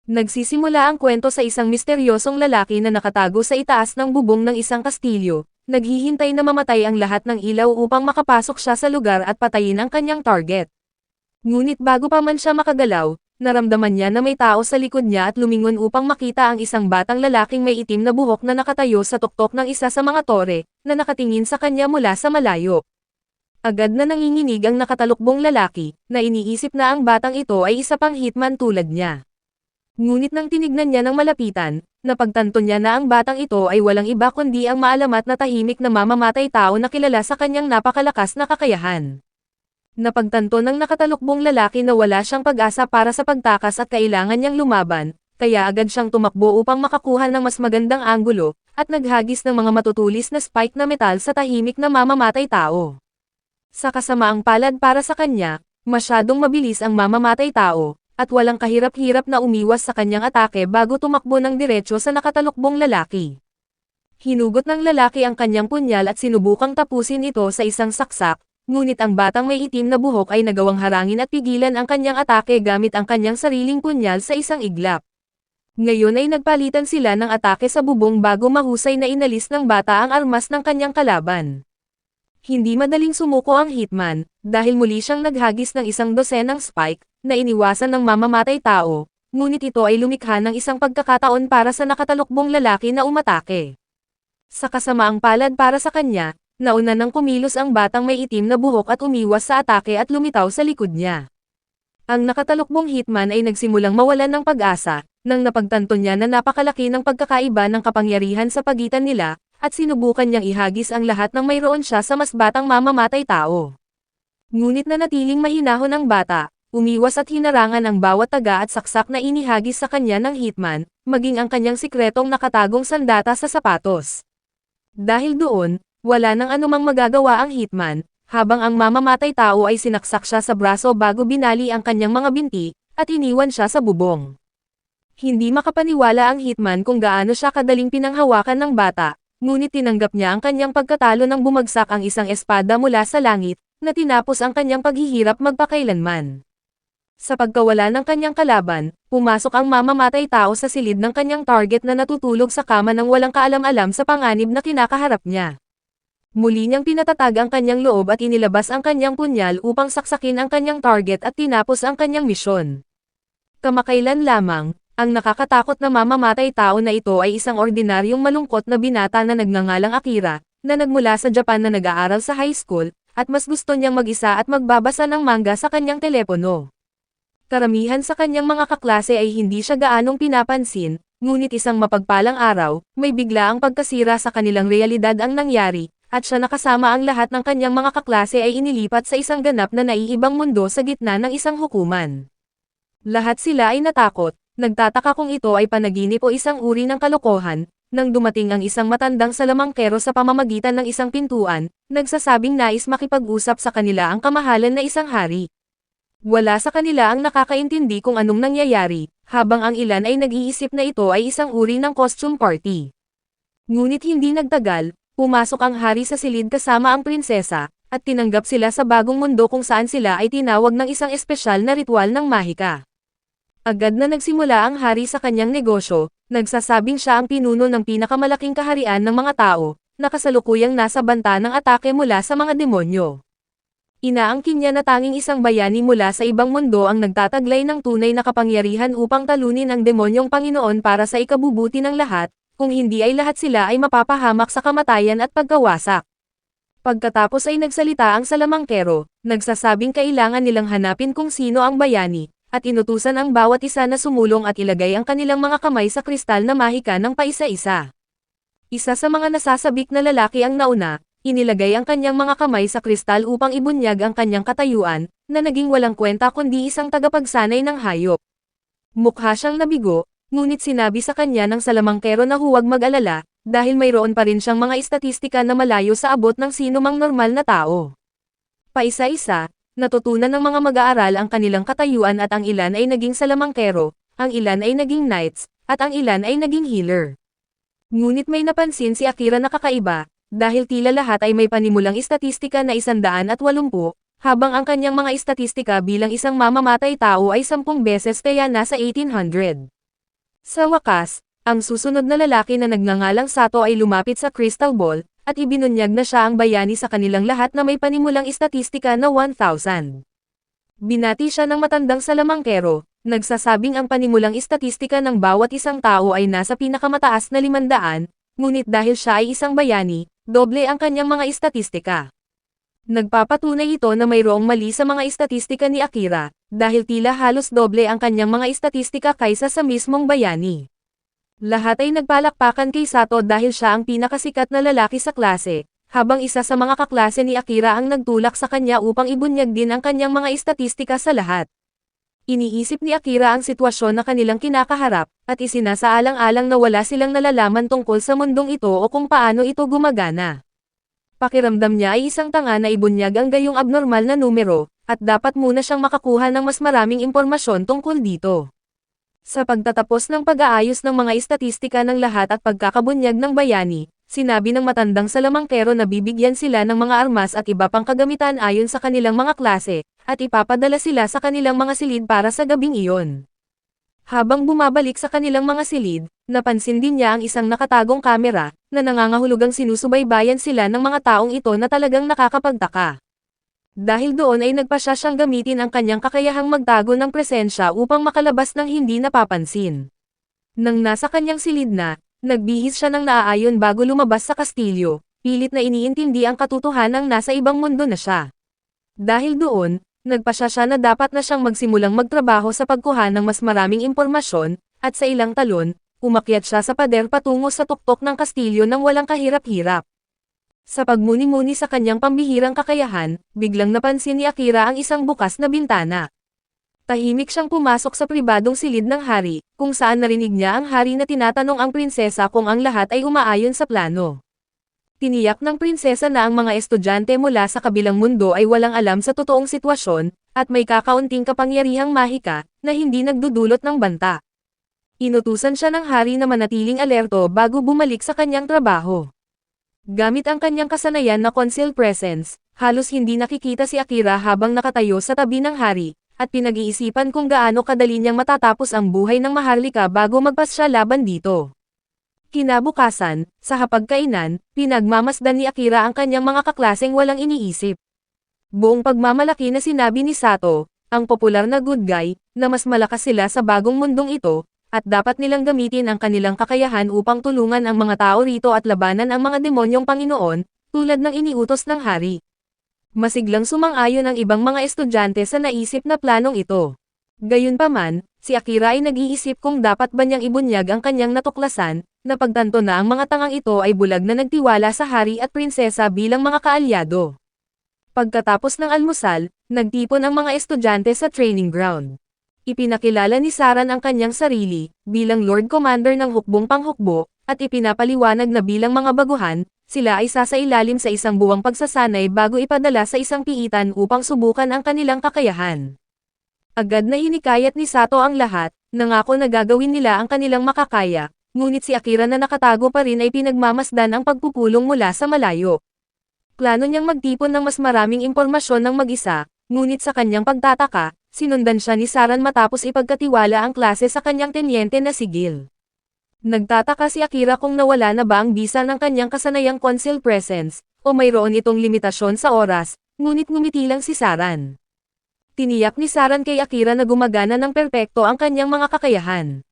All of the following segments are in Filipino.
Nagsisimula ang kwento sa isang misteryosong lalaki na nakatago sa itaas ng bubong ng isang kastilyo, naghihintay na mamatay ang lahat ng ilaw upang makapasok siya sa lugar at patayin ang kanyang target. Ngunit bago pa man siya makagalaw, naramdaman niya na may tao sa likod niya at lumingon upang makita ang isang batang lalaking may itim na buhok na nakatayo sa tuktok ng isa sa mga tore, na nakatingin sa kanya mula sa malayo. Agad na nanginginig ang nakatalukbong lalaki, na iniisip na ang batang ito ay isa pang hitman tulad niya. Ngunit nang tinignan niya ng malapitan, napagtanto niya na ang batang ito ay walang iba kundi ang maalamat na tahimik na mamamatay tao na kilala sa kanyang napakalakas na kakayahan. Napagtanto ng nakatalukbong lalaki na wala siyang pag-asa para sa pagtakas at kailangan niyang lumaban, kaya agad siyang tumakbo upang makakuha ng mas magandang anggulo, at naghagis ng mga matutulis na spike na metal sa tahimik na mamamatay tao. Sa kasamaang palad para sa kanya, masyadong mabilis ang mamamatay tao, at walang kahirap-hirap na umiwas sa kanyang atake bago tumakbo ng diretso sa nakatalukbong lalaki. Hinugot ng lalaki ang kanyang punyal at sinubukang tapusin ito sa isang saksak, ngunit ang batang may itim na buhok ay nagawang harangin at pigilan ang kanyang atake gamit ang kanyang sariling punyal sa isang iglap. Ngayon ay nagpalitan sila ng atake sa bubong bago mahusay na inalis ng bata ang armas ng kanyang kalaban. Hindi madaling sumuko ang hitman, dahil muli siyang naghagis ng isang dosenang spike, na iniwasan ng mamamatay tao, ngunit ito ay lumikha ng isang pagkakataon para sa nakatalukbong lalaki na umatake. Sa kasamaang palad para sa kanya, nauna nang kumilos ang batang may itim na buhok at umiwas sa atake at lumitaw sa likod niya. Ang nakatalukbong hitman ay nagsimulang mawalan ng pag-asa, nang napagtanto niya na napakalaki ng pagkakaiba ng kapangyarihan sa pagitan nila, at sinubukan niyang ihagis ang lahat ng mayroon siya sa mas batang mamamatay tao. Ngunit nanatiling mahinahon ang bata, umiwas at hinarangan ang bawat taga at saksak na inihagis sa kanya ng hitman, maging ang kanyang sikretong nakatagong sandata sa sapatos. Dahil doon, wala nang anumang magagawa ang hitman, habang ang mamamatay tao ay sinaksak siya sa braso bago binali ang kanyang mga binti, at iniwan siya sa bubong. Hindi makapaniwala ang hitman kung gaano siya kadaling pinanghawakan ng bata, ngunit tinanggap niya ang kanyang pagkatalo nang bumagsak ang isang espada mula sa langit, na tinapos ang kanyang paghihirap magpakailanman. Sa pagkawala ng kanyang kalaban, pumasok ang mamamatay tao sa silid ng kanyang target na natutulog sa kama ng walang kaalam-alam sa panganib na kinakaharap niya. Muli niyang pinatatag ang kanyang loob at inilabas ang kanyang punyal upang saksakin ang kanyang target at tinapos ang kanyang misyon. Kamakailan lamang, ang nakakatakot na mamamatay tao na ito ay isang ordinaryong malungkot na binata na nagngangalang Akira, na nagmula sa Japan na nag-aaral sa high school, at mas gusto niyang mag-isa at magbabasa ng manga sa kanyang telepono. Karamihan sa kanyang mga kaklase ay hindi siya gaanong pinapansin, ngunit isang mapagpalang araw, may bigla ang pagkasira sa kanilang realidad ang nangyari, at siya nakasama ang lahat ng kanyang mga kaklase ay inilipat sa isang ganap na naiibang mundo sa gitna ng isang hukuman. Lahat sila ay natakot, nagtataka kung ito ay panaginip o isang uri ng kalokohan, nang dumating ang isang matandang salamangkero sa pamamagitan ng isang pintuan, nagsasabing nais makipag-usap sa kanila ang kamahalan na isang hari. Wala sa kanila ang nakakaintindi kung anong nangyayari, habang ang ilan ay nag-iisip na ito ay isang uri ng costume party. Ngunit hindi nagtagal, pumasok ang hari sa silid kasama ang prinsesa, at tinanggap sila sa bagong mundo kung saan sila ay tinawag ng isang espesyal na ritual ng mahika. Agad na nagsimula ang hari sa kanyang negosyo, nagsasabing siya ang pinuno ng pinakamalaking kaharian ng mga tao, na kasalukuyang nasa banta ng atake mula sa mga demonyo. Inaangkin niya na tanging isang bayani mula sa ibang mundo ang nagtataglay ng tunay na kapangyarihan upang talunin ang demonyong Panginoon para sa ikabubuti ng lahat, kung hindi ay lahat sila ay mapapahamak sa kamatayan at pagkawasak. Pagkatapos ay nagsalita ang salamangkero, nagsasabing kailangan nilang hanapin kung sino ang bayani, at inutusan ang bawat isa na sumulong at ilagay ang kanilang mga kamay sa kristal na mahika ng paisa-isa. Isa sa mga nasasabik na lalaki ang nauna, inilagay ang kanyang mga kamay sa kristal upang ibunyag ang kanyang katayuan, na naging walang kwenta kundi isang tagapagsanay ng hayop. Mukha siyang nabigo, ngunit sinabi sa kanya ng salamangkero na huwag mag-alala, dahil mayroon pa rin siyang mga istatistika na malayo sa abot ng sinumang normal na tao. Paisa-isa, natutunan ng mga mag-aaral ang kanilang katayuan at ang ilan ay naging salamangkero, ang ilan ay naging knights, at ang ilan ay naging healer. Ngunit may napansin si Akira na kakaiba, dahil tila lahat ay may panimulang istatistika na 180, habang ang kanyang mga istatistika bilang isang mamamatay tao ay 10 beses kaya nasa 1800. Sa wakas, ang susunod na lalaki na nagngangalang Sato ay lumapit sa Crystal Ball, at ibinunyag na siya ang bayani sa kanilang lahat na may panimulang istatistika na 1,000. Binati siya ng matandang salamangkero, nagsasabing ang panimulang istatistika ng bawat isang tao ay nasa pinakamataas na 500, ngunit dahil siya ay isang bayani, doble ang kanyang mga istatistika. Nagpapatunay ito na mayroong mali sa mga istatistika ni Akira, dahil tila halos doble ang kanyang mga istatistika kaysa sa mismong bayani. Lahat ay nagpalakpakan kay Sato dahil siya ang pinakasikat na lalaki sa klase, habang isa sa mga kaklase ni Akira ang nagtulak sa kanya upang ibunyag din ang kanyang mga istatistika sa lahat. Iniisip ni Akira ang sitwasyon na kanilang kinakaharap, at isinasaalang-alang na wala silang nalalaman tungkol sa mundong ito o kung paano ito gumagana. Pakiramdam niya ay isang tanga na ibunyag ang gayong abnormal na numero, at dapat muna siyang makakuha ng mas maraming impormasyon tungkol dito. Sa pagtatapos ng pag-aayos ng mga istatistika ng lahat at pagkakabunyag ng bayani, sinabi ng matandang salamangkero na bibigyan sila ng mga armas at iba pang kagamitan ayon sa kanilang mga klase, at ipapadala sila sa kanilang mga silid para sa gabing iyon. Habang bumabalik sa kanilang mga silid, napansin din niya ang isang nakatagong kamera, na nangangahulugang sinusubaybayan sila ng mga taong ito na talagang nakakapagtaka. Dahil doon ay nagpasya siyang gamitin ang kanyang kakayahang magtago ng presensya upang makalabas ng hindi napapansin. Nang nasa kanyang silid na, nagbihis siya ng naaayon bago lumabas sa kastilyo, pilit na iniintindi ang katotohanang nasa ibang mundo na siya. Dahil doon, nagpasya siya na dapat na siyang magsimulang magtrabaho sa pagkuha ng mas maraming impormasyon, at sa ilang talon, umakyat siya sa pader patungo sa tuktok ng kastilyo nang walang kahirap-hirap. Sa pagmuni-muni sa kanyang pambihirang kakayahan, biglang napansin ni Akira ang isang bukas na bintana. Tahimik siyang pumasok sa pribadong silid ng hari, kung saan narinig niya ang hari na tinatanong ang prinsesa kung ang lahat ay umaayon sa plano. Tiniyak ng prinsesa na ang mga estudyante mula sa kabilang mundo ay walang alam sa totoong sitwasyon, at may kakaunting kapangyarihang mahika, na hindi nagdudulot ng banta. Inutusan siya ng hari na manatiling alerto bago bumalik sa kanyang trabaho. Gamit ang kanyang kasanayan na concealed presence, halos hindi nakikita si Akira habang nakatayo sa tabi ng hari, at pinag-iisipan kung gaano kadali niyang matatapos ang buhay ng Maharlika bago magpasya laban dito. Kinabukasan, sa hapagkainan, pinagmamasdan ni Akira ang kanyang mga kaklaseng walang iniisip. Buong pagmamalaki na sinabi ni Sato, ang popular na good guy, na mas malakas sila sa bagong mundong ito, at dapat nilang gamitin ang kanilang kakayahan upang tulungan ang mga tao rito at labanan ang mga demonyong Panginoon, tulad ng iniutos ng hari. Masiglang sumang-ayon ang ibang mga estudyante sa naisip na planong ito. Gayunpaman, si Akira ay nag-iisip kung dapat ba niyang ibunyag ang kanyang natuklasan, napagtanto na ang mga tangang ito ay bulag na nagtiwala sa hari at prinsesa bilang mga kaalyado. Pagkatapos ng almusal, nagtipon ang mga estudyante sa training ground. Ipinakilala ni Saran ang kanyang sarili, bilang Lord Commander ng hukbong panghukbo, at ipinapaliwanag na bilang mga baguhan, sila ay sasailalim sa isang buwang pagsasanay bago ipadala sa isang piitan upang subukan ang kanilang kakayahan. Agad na hinikayat ni Sato ang lahat, nangako na gagawin nila ang kanilang makakaya, ngunit si Akira na nakatago pa rin ay pinagmamasdan ang pagpupulong mula sa malayo. Plano niyang magtipon ng mas maraming impormasyon ng mag-isa, ngunit sa kanyang pagtataka, sinundan siya ni Saran matapos ipagkatiwala ang klase sa kanyang tenyente na sigil. Nagtataka si Akira kung nawala na ba ang bisa ng kanyang kasanayang concealed presence, o mayroon itong limitasyon sa oras, ngunit ngumiti lang si Saran. Tiniyak ni Saran kay Akira na gumagana ng perpekto ang kanyang mga kakayahan.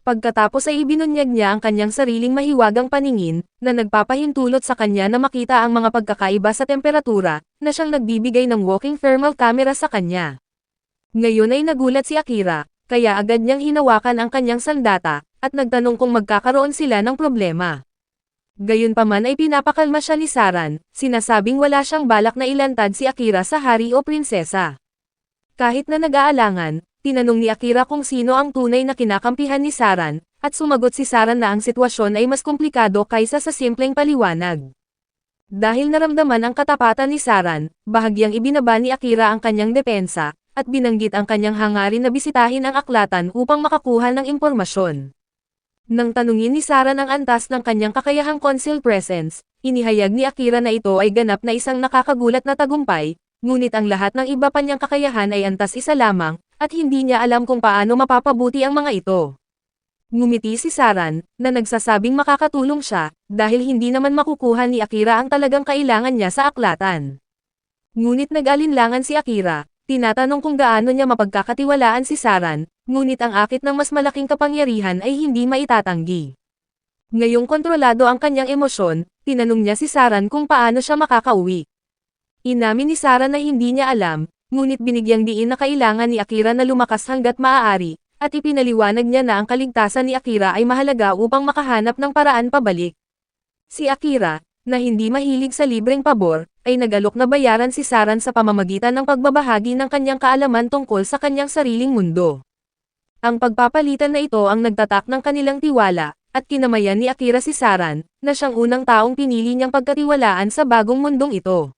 Pagkatapos ay ibinunyag niya ang kanyang sariling mahiwagang paningin, na nagpapahintulot sa kanya na makita ang mga pagkakaiba sa temperatura, na siyang nagbibigay ng walking thermal camera sa kanya. Ngayon ay nagulat si Akira, kaya agad niyang hinawakan ang kanyang sandata, at nagtanong kung magkakaroon sila ng problema. Gayunpaman ay pinapakalma siya ni Saran, sinasabing wala siyang balak na ilantad si Akira sa hari o prinsesa. Kahit na nag-aalangan, tinanong ni Akira kung sino ang tunay na kinakampihan ni Saran, at sumagot si Saran na ang sitwasyon ay mas komplikado kaysa sa simpleng paliwanag. Dahil naramdaman ang katapatan ni Saran, bahagyang ibinaba ni Akira ang kanyang depensa, at binanggit ang kanyang hangarin na bisitahin ang aklatan upang makakuha ng impormasyon. Nang tanungin ni Saran ang antas ng kanyang kakayahang concealed presence, inihayag ni Akira na ito ay ganap na isang nakakagulat na tagumpay, ngunit ang lahat ng iba pa niyang kakayahan ay antas isa lamang, at hindi niya alam kung paano mapapabuti ang mga ito. Ngumiti si Saran, na nagsasabing makakatulong siya, dahil hindi naman makukuha ni Akira ang talagang kailangan niya sa aklatan. Ngunit nag-alinlangan si Akira, tinatanong kung gaano niya mapagkakatiwalaan si Saran, ngunit ang akit ng mas malaking kapangyarihan ay hindi maitatanggi. Ngayong kontrolado ang kanyang emosyon, tinanong niya si Saran kung paano siya makakauwi. Inamin ni Saran na hindi niya alam, ngunit binigyang diin na kailangan ni Akira na lumakas hanggat maaari, at ipinaliwanag niya na ang kaligtasan ni Akira ay mahalaga upang makahanap ng paraan pabalik. Si Akira, na hindi mahilig sa libreng pabor, ay nag-alok na bayaran si Saran sa pamamagitan ng pagbabahagi ng kanyang kaalaman tungkol sa kanyang sariling mundo. Ang pagpapalitan na ito ang nagtatak ng kanilang tiwala, at kinamayan ni Akira si Saran, na siyang unang taong pinili niyang pagkatiwalaan sa bagong mundong ito.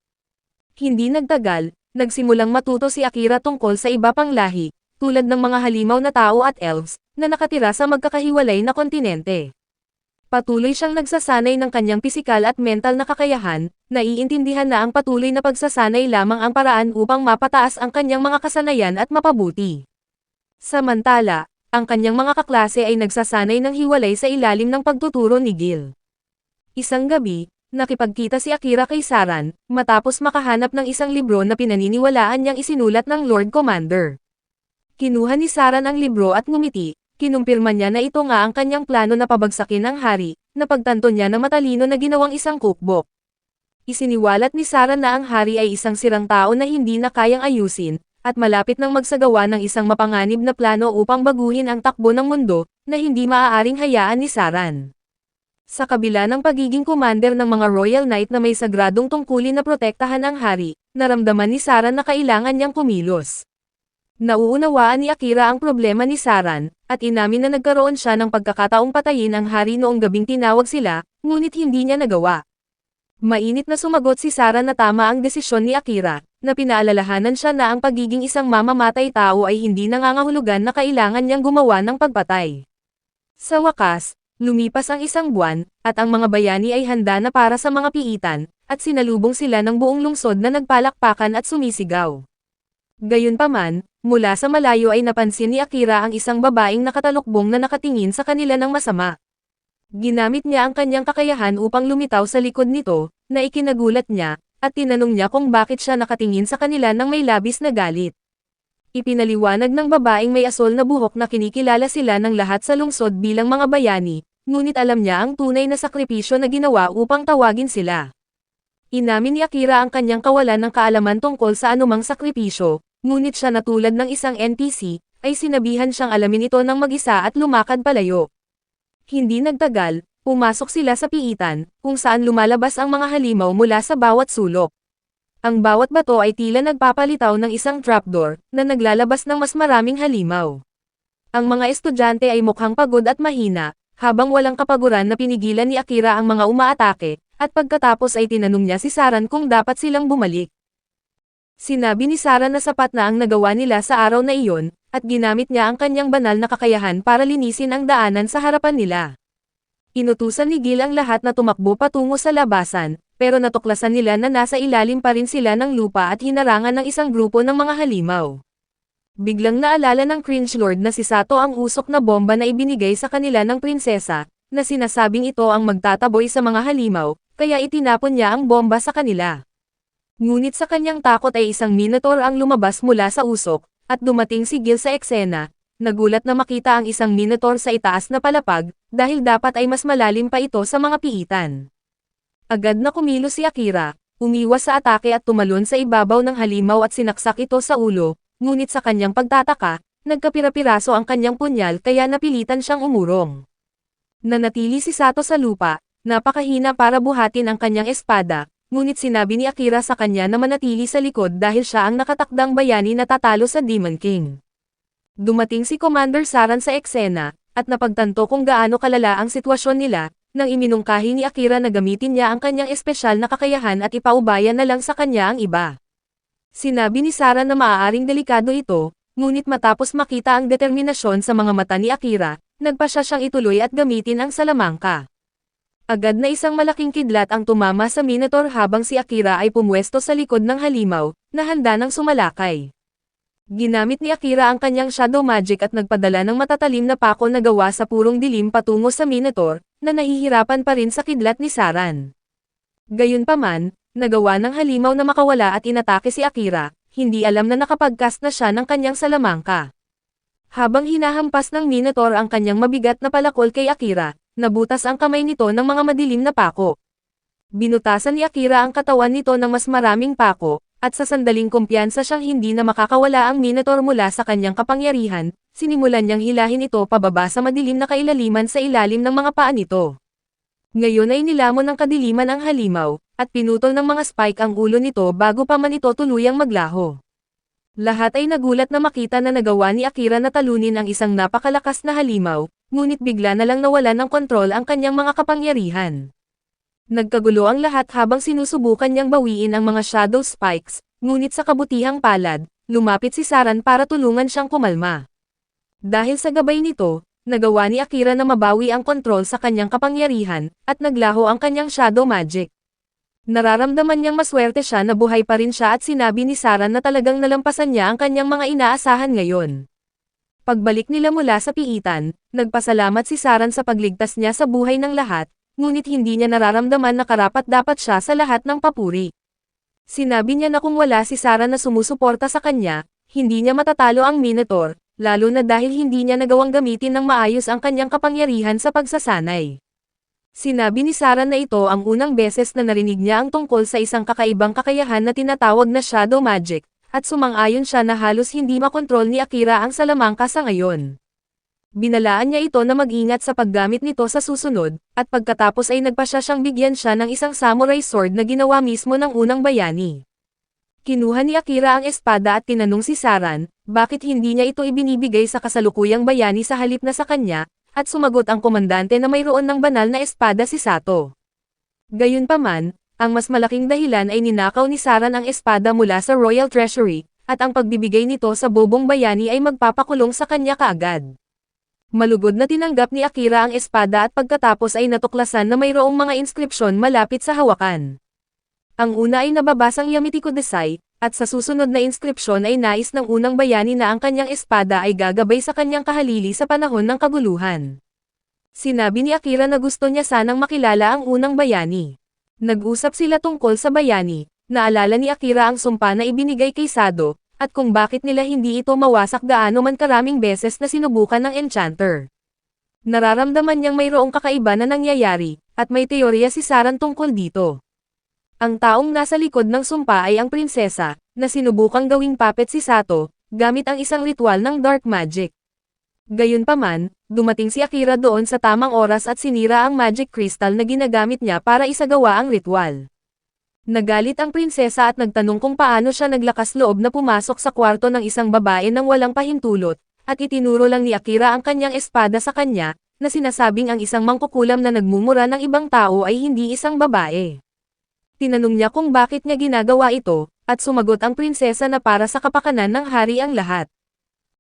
Hindi nagtagal, nagsimulang matuto si Akira tungkol sa iba pang lahi, tulad ng mga halimaw na tao at elves, na nakatira sa magkakahiwalay na kontinente. Patuloy siyang nagsasanay ng kanyang pisikal at mental na kakayahan, naiintindihan na ang patuloy na pagsasanay lamang ang paraan upang mapataas ang kanyang mga kasanayan at mapabuti. Samantala, ang kanyang mga kaklase ay nagsasanay ng hiwalay sa ilalim ng pagtuturo ni Gil. Isang gabi, nakipagkita si Akira kay Saran, matapos makahanap ng isang libro na pinaniniwalaan niyang isinulat ng Lord Commander. Kinuha ni Saran ang libro at ngumiti, kinumpirma niya na ito nga ang kanyang plano na pabagsakin ang hari, na pagtanto niya na matalino na ginawang isang cookbook. Isiniwalat ni Saran na ang hari ay isang sirang tao na hindi na kayang ayusin, at malapit nang magsagawa ng isang mapanganib na plano upang baguhin ang takbo ng mundo, na hindi maaaring hayaan ni Saran. Sa kabila ng pagiging commander ng mga Royal Knight na may sagradong tungkulin na protektahan ang hari, naramdaman ni Saran na kailangan niyang kumilos. Nauunawaan ni Akira ang problema ni Saran, at inamin na nagkaroon siya ng pagkakataong patayin ang hari noong gabing tinawag sila, ngunit hindi niya nagawa. Mainit na sumagot si Saran na tama ang desisyon ni Akira, na pinaalalahanan siya na ang pagiging isang mamamatay tao ay hindi nangangahulugan na kailangan niyang gumawa ng pagpatay. Sa wakas, lumipas ang isang buwan, at ang mga bayani ay handa na para sa mga piitan, at sinalubong sila ng buong lungsod na nagpalakpakan at sumisigaw. Gayunpaman, mula sa malayo ay napansin ni Akira ang isang babaeng nakatalukbong na nakatingin sa kanila ng masama. Ginamit niya ang kanyang kakayahan upang lumitaw sa likod nito, na ikinagulat niya, at tinanong niya kung bakit siya nakatingin sa kanila ng may labis na galit. Ipinaliwanag ng babaeng may asol na buhok na kinikilala sila ng lahat sa lungsod bilang mga bayani, ngunit alam niya ang tunay na sakripisyo na ginawa upang tawagin sila. Inamin ni Akira ang kanyang kawalan ng kaalaman tungkol sa anumang sakripisyo, ngunit siya na tulad ng isang NPC, ay sinabihan siyang alamin ito ng mag-isa at lumakad palayo. Hindi nagtagal, pumasok sila sa piitan, kung saan lumalabas ang mga halimaw mula sa bawat sulok. Ang bawat bato ay tila nagpapalitaw ng isang trapdoor, na naglalabas ng mas maraming halimaw. Ang mga estudyante ay mukhang pagod at mahina, habang walang kapaguran na pinigilan ni Akira ang mga umaatake, at pagkatapos ay tinanong niya si Saran kung dapat silang bumalik. Sinabi ni Saran na sapat na ang nagawa nila sa araw na iyon, at ginamit niya ang kanyang banal na kakayahan para linisin ang daanan sa harapan nila. Inutusan ni Gil ang lahat na tumakbo patungo sa labasan, pero natuklasan nila na nasa ilalim pa rin sila ng lupa at hinarangan ng isang grupo ng mga halimaw. Biglang naalala ng Cringe Lord na si Sato ang usok na bomba na ibinigay sa kanila ng prinsesa, na sinasabing ito ang magtataboy sa mga halimaw, kaya itinapon niya ang bomba sa kanila. Ngunit sa kanyang takot ay isang minotaur ang lumabas mula sa usok, at dumating si Gil sa eksena. Nagulat na makita ang isang minotaur sa itaas na palapag, dahil dapat ay mas malalim pa ito sa mga piitan. Agad na kumilos si Akira, umiwas sa atake at tumalon sa ibabaw ng halimaw at sinaksak ito sa ulo, ngunit sa kanyang pagtataka, nagkapira-piraso ang kanyang punyal kaya napilitan siyang umurong. Nanatili si Sato sa lupa, napakahina para buhatin ang kanyang espada, ngunit sinabi ni Akira sa kanya na manatili sa likod dahil siya ang nakatakdang bayani na tatalo sa Demon King. Dumating si Commander Saran sa eksena, at napagtanto kung gaano kalala ang sitwasyon nila, nang iminungkahi ni Akira na gamitin niya ang kanyang espesyal na kakayahan at ipaubayan na lang sa kanya ang iba. Sinabi ni Saran na maaaring delikado ito, ngunit matapos makita ang determinasyon sa mga mata ni Akira, nagpasya siyang ituloy at gamitin ang salamangka. Agad na isang malaking kidlat ang tumama sa Minotaur habang si Akira ay pumwesto sa likod ng halimaw, na handa ng sumalakay. Ginamit ni Akira ang kanyang shadow magic at nagpadala ng matatalim na pako na gawa sa purong dilim patungo sa Minotaur, na nahihirapan pa rin sa kidlat ni Saran. Gayunpaman, nagawa ng halimaw na makawala at inatake si Akira, hindi alam na nakapagcast na siya ng kanyang salamangka. Habang hinahampas ng Minotaur ang kanyang mabigat na palakol kay Akira, nabutas ang kamay nito ng mga madilim na pako. Binutasan ni Akira ang katawan nito ng mas maraming pako, at sa sandaling kumpiyansa siyang hindi na makakawala ang Minotaur mula sa kanyang kapangyarihan, sinimulan niyang hilahin ito pababa sa madilim na kailaliman sa ilalim ng mga paa nito. Ngayon ay nilamon ng kadiliman ang halimaw, at pinutol ng mga spike ang ulo nito bago pa man ito tuluyang maglaho. Lahat ay nagulat na makita na nagawa ni Akira na talunin ang isang napakalakas na halimaw, ngunit bigla na lang nawalan ng kontrol ang kanyang mga kapangyarihan. Nagkagulo ang lahat habang sinusubukan niyang bawiin ang mga shadow spikes, ngunit sa kabutihang palad, lumapit si Saran para tulungan siyang kumalma. Dahil sa gabay nito, nagawa ni Akira na mabawi ang kontrol sa kanyang kapangyarihan, at naglaho ang kanyang shadow magic. Nararamdaman niyang maswerte siya na buhay pa rin siya at sinabi ni Saran na talagang nalampasan niya ang kanyang mga inaasahan ngayon. Pagbalik nila mula sa piitan, nagpasalamat si Saran sa pagligtas niya sa buhay ng lahat, ngunit hindi niya nararamdaman na karapat-dapat siya sa lahat ng papuri. Sinabi niya na kung wala si Saran na sumusuporta sa kanya, hindi niya matatalo ang Minotaur, lalo na dahil hindi niya nagawang gamitin ng maayos ang kanyang kapangyarihan sa pagsasanay. Sinabi ni Saran na ito ang unang beses na narinig niya ang tungkol sa isang kakaibang kakayahan na tinatawag na shadow magic, at sumang-ayon siya na halos hindi makontrol ni Akira ang salamangka sa ngayon. Binalaan niya ito na mag-ingat sa paggamit nito sa susunod, at pagkatapos ay nagpasya siyang bigyan siya ng isang samurai sword na ginawa mismo ng unang bayani. Kinuha ni Akira ang espada at tinanong si Saran, bakit hindi niya ito ibinibigay sa kasalukuyang bayani sa halip na sa kanya, at sumagot ang komandante na mayroon ng banal na espada si Sato. Gayunpaman, ang mas malaking dahilan ay ninakaw ni Saran ang espada mula sa Royal Treasury, at ang pagbibigay nito sa bobong bayani ay magpapakulong sa kanya kaagad. Malugod na tinanggap ni Akira ang espada at pagkatapos ay natuklasan na mayroong mga inskripsyon malapit sa hawakan. Ang una ay nababasang Yamitiko Desai, at sa susunod na inskripsyon ay nais ng unang bayani na ang kanyang espada ay gagabay sa kanyang kahalili sa panahon ng kaguluhan. Sinabi ni Akira na gusto niya sanang makilala ang unang bayani. Nag-usap sila tungkol sa bayani, naalala ni Akira ang sumpa na ibinigay kay Sado, at kung bakit nila hindi ito mawasak gaano man karaming beses na sinubukan ng enchanter. Nararamdaman niyang mayroong kakaiba na nangyayari, at may teorya si Saran tungkol dito. Ang taong nasa likod ng sumpa ay ang prinsesa, na sinubukang gawing puppet si Sato, gamit ang isang ritual ng dark magic. Gayunpaman, dumating si Akira doon sa tamang oras at sinira ang magic crystal na ginagamit niya para isagawa ang ritual. Nagalit ang prinsesa at nagtanong kung paano siya naglakas loob na pumasok sa kwarto ng isang babae nang walang pahintulot, at itinuro lang ni Akira ang kanyang espada sa kanya, na sinasabing ang isang mangkukulam na nagmumura ng ibang tao ay hindi isang babae. Tinanong niya kung bakit niya ginagawa ito, at sumagot ang prinsesa na para sa kapakanan ng hari ang lahat.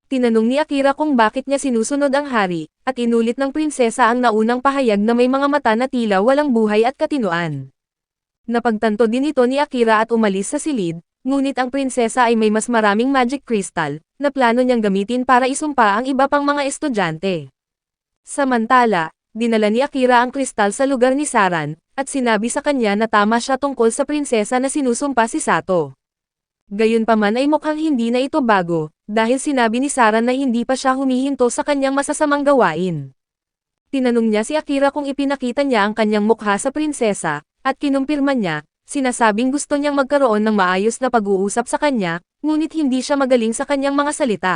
Tinanong ni Akira kung bakit niya sinusunod ang hari, at inulit ng prinsesa ang naunang pahayag na may mga mata na tila walang buhay at katinuan. Napagtanto din ito ni Akira at umalis sa silid, ngunit ang prinsesa ay may mas maraming magic crystal, na plano niyang gamitin para isumpa ang iba pang mga estudyante. Samantala, dinala ni Akira ang kristal sa lugar ni Saran, at sinabi sa kanya na tama siya tungkol sa prinsesa na sinusumpa si Sato. Gayunpaman ay mukhang hindi na ito bago, dahil sinabi ni Saran na hindi pa siya humihinto sa kanyang masasamang gawain. Tinanong niya si Akira kung ipinakita niya ang kanyang mukha sa prinsesa, at kinumpirma niya, sinasabing gusto niyang magkaroon ng maayos na pag-uusap sa kanya, ngunit hindi siya magaling sa kanyang mga salita.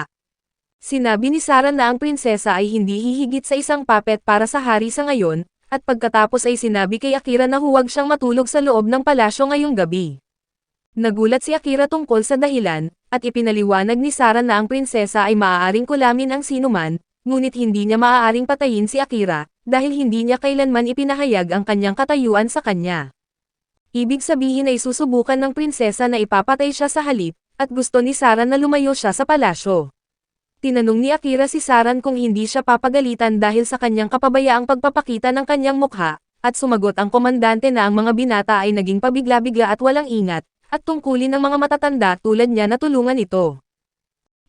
Sinabi ni Saran na ang prinsesa ay hindi hihigit sa isang puppet para sa hari sa ngayon, at pagkatapos ay sinabi kay Akira na huwag siyang matulog sa loob ng palasyo ngayong gabi. Nagulat si Akira tungkol sa dahilan, at ipinaliwanag ni Saran na ang prinsesa ay maaaring kulamin ang sinuman, ngunit hindi niya maaaring patayin si Akira, dahil hindi niya kailanman ipinahayag ang kanyang katayuan sa kanya. Ibig sabihin ay susubukan ng prinsesa na ipapatay siya sa halip, at gusto ni Saran na lumayo siya sa palasyo. Tinanong ni Akira si Saran kung hindi siya papagalitan dahil sa kanyang kapabayaang pagpapakita ng kanyang mukha, at sumagot ang komandante na ang mga binata ay naging pabigla-bigla at walang ingat, at tungkulin ng mga matatanda tulad niya na tulungan ito.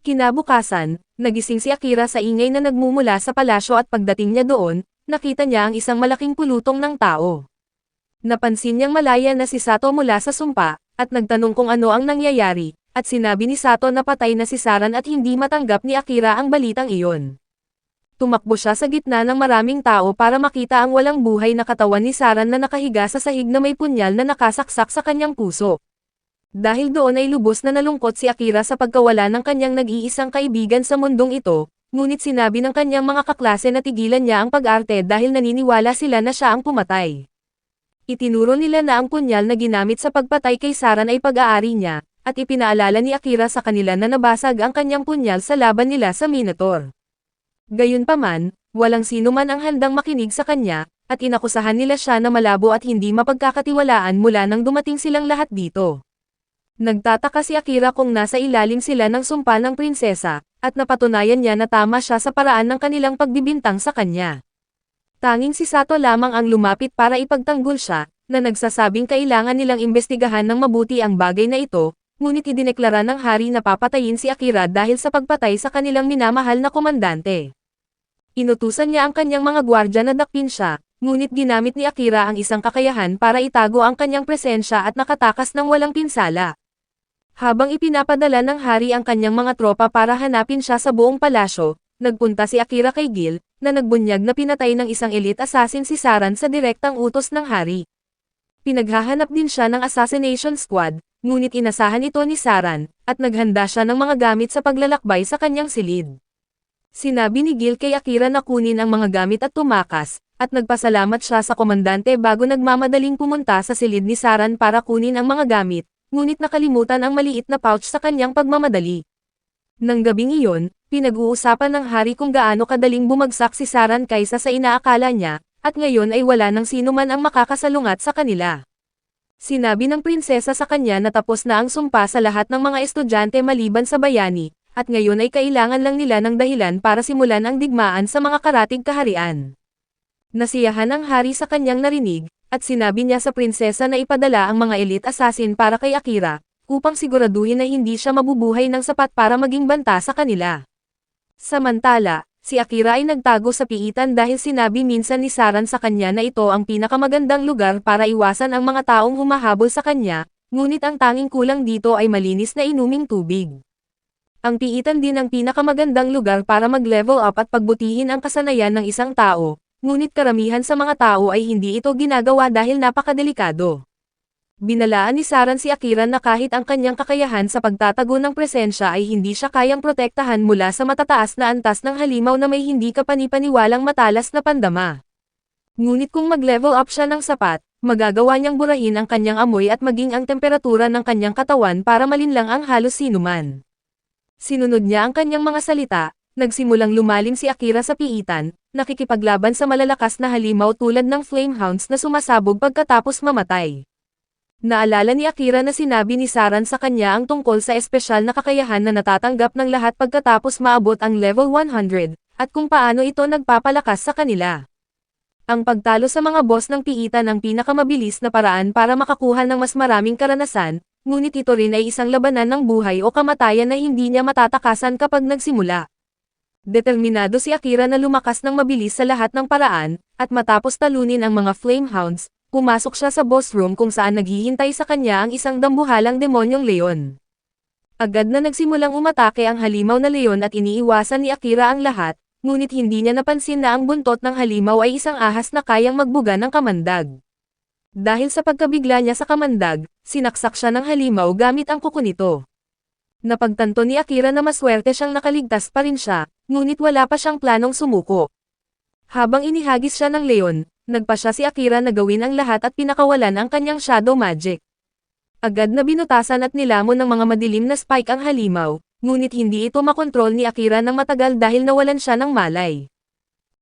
Kinabukasan, nagising si Akira sa ingay na nagmumula sa palasyo at pagdating niya doon, nakita niya ang isang malaking pulutong ng tao. Napansin niyang malaya na si Sato mula sa sumpa, at nagtanong kung ano ang nangyayari, at sinabi ni Sato na patay na si Saran at hindi matanggap ni Akira ang balitang iyon. Tumakbo siya sa gitna ng maraming tao para makita ang walang buhay na katawan ni Saran na nakahiga sa sahig na may punyal na nakasaksak sa kanyang puso. Dahil doon ay lubos na nalungkot si Akira sa pagkawala ng kanyang nag-iisang kaibigan sa mundong ito, ngunit sinabi ng kanyang mga kaklase na tigilan niya ang pag-arte dahil naniniwala sila na siya ang pumatay. Itinuro nila na ang punyal na ginamit sa pagpatay kay Saran ay pag-aari niya, at ipinaalala ni Akira sa kanila na nabasag ang kanyang punyal sa laban nila sa Minotaur. Gayunpaman, walang sino man ang handang makinig sa kanya, at inakusahan nila siya na malabo at hindi mapagkakatiwalaan mula nang dumating silang lahat dito. Nagtataka si Akira kung nasa ilalim sila ng sumpa ng prinsesa, at napatunayan niya na tama siya sa paraan ng kanilang pagbibintang sa kanya. Tanging si Sato lamang ang lumapit para ipagtanggol siya, na nagsasabing kailangan nilang imbestigahan ng mabuti ang bagay na ito, ngunit idineklara ng hari na papatayin si Akira dahil sa pagpatay sa kanilang minamahal na komandante. Inutusan niya ang kanyang mga gwardya na dakpin siya, ngunit ginamit ni Akira ang isang kakayahan para itago ang kanyang presensya at nakatakas ng walang pinsala. Habang ipinapadala ng hari ang kanyang mga tropa para hanapin siya sa buong palasyo, nagpunta si Akira kay Gil, na nagbunyag na pinatay ng isang elite assassin si Saran sa direktang utos ng hari. Pinaghahanap din siya ng assassination squad, ngunit inasahan ito ni Saran, at naghanda siya ng mga gamit sa paglalakbay sa kanyang silid. Sinabi ni Gil kay Akira na kunin ang mga gamit at tumakas, at nagpasalamat siya sa komandante bago nagmamadaling pumunta sa silid ni Saran para kunin ang mga gamit, ngunit nakalimutan ang maliit na pouch sa kanyang pagmamadali. Nang gabing iyon, pinag-uusapan ng hari kung gaano kadaling bumagsak si Saran kaysa sa inaakala niya, at ngayon ay wala nang sino man ang makakasalungat sa kanila. Sinabi ng prinsesa sa kanya na tapos na ang sumpa sa lahat ng mga estudyante maliban sa bayani, at ngayon ay kailangan lang nila ng dahilan para simulan ang digmaan sa mga karatig kaharian. Nasiyahan ang hari sa kanyang narinig, at sinabi niya sa prinsesa na ipadala ang mga elite assassin para kay Akira, upang siguraduhin na hindi siya mabubuhay ng sapat para maging banta sa kanila. Samantala, si Akira ay nagtago sa piitan dahil sinabi minsan ni Saran sa kanya na ito ang pinakamagandang lugar para iwasan ang mga taong humahabol sa kanya, ngunit ang tanging kulang dito ay malinis na inuming tubig. Ang piitan din ang pinakamagandang lugar para mag-level up at pagbutihin ang kasanayan ng isang tao, ngunit karamihan sa mga tao ay hindi ito ginagawa dahil napakadelikado. Binalaan ni Saran si Akira na kahit ang kanyang kakayahan sa pagtatago ng presensya ay hindi siya kayang protektahan mula sa matataas na antas ng halimaw na may hindi kapanipaniwalang matalas na pandama. Ngunit kung mag-level up siya ng sapat, magagawa niyang burahin ang kanyang amoy at maging ang temperatura ng kanyang katawan para malinlang ang halos sinuman. Sinunod niya ang kanyang mga salita, nagsimulang lumalim si Akira sa piitan, nakikipaglaban sa malalakas na halimaw tulad ng flamehounds na sumasabog pagkatapos mamatay. Naalala ni Akira na sinabi ni Saran sa kanya ang tungkol sa espesyal na kakayahan na natatanggap ng lahat pagkatapos maabot ang level 100, at kung paano ito nagpapalakas sa kanila. Ang pagtalo sa mga boss ng piitan ang pinakamabilis na paraan para makakuha ng mas maraming karanasan, ngunit ito rin ay isang labanan ng buhay o kamatayan na hindi niya matatakasan kapag nagsimula. Determinado si Akira na lumakas ng mabilis sa lahat ng paraan, at matapos talunin ang mga flamehounds, pumasok siya sa boss room kung saan naghihintay sa kanya ang isang dambuhalang demonyong leon. Agad na nagsimulang umatake ang halimaw na leon at iniiwasan ni Akira ang lahat, ngunit hindi niya napansin na ang buntot ng halimaw ay isang ahas na kayang magbuga ng kamandag. Dahil sa pagkabigla niya sa kamandag, sinaksak siya ng halimaw gamit ang kuko nito. Napagtanto ni Akira na maswerte siyang nakaligtas pa rin siya, ngunit wala pa siyang planong sumuko. Habang inihagis siya ng leon, nagpa siya si Akira na gawin ang lahat at pinakawalan ang kanyang shadow magic. Agad na binutasan at nilamon ng mga madilim na spike ang halimaw, ngunit hindi ito makontrol ni Akira ng matagal dahil nawalan siya ng malay.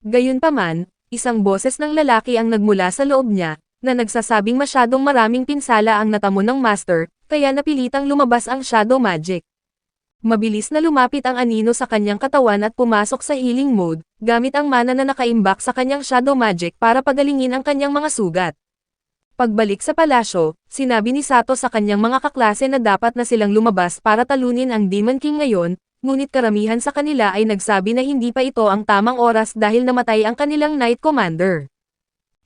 Gayunpaman, isang boses ng lalaki ang nagmula sa loob niya, na nagsasabing masyadong maraming pinsala ang natamo ng master, kaya napilitang lumabas ang shadow magic. Mabilis na lumapit ang anino sa kanyang katawan at pumasok sa healing mode, gamit ang mana na nakaimbak sa kanyang shadow magic para pagalingin ang kanyang mga sugat. Pagbalik sa palasyo, sinabi ni Sato sa kanyang mga kaklase na dapat na silang lumabas para talunin ang Demon King ngayon, ngunit karamihan sa kanila ay nagsabi na hindi pa ito ang tamang oras dahil namatay ang kanilang Knight Commander.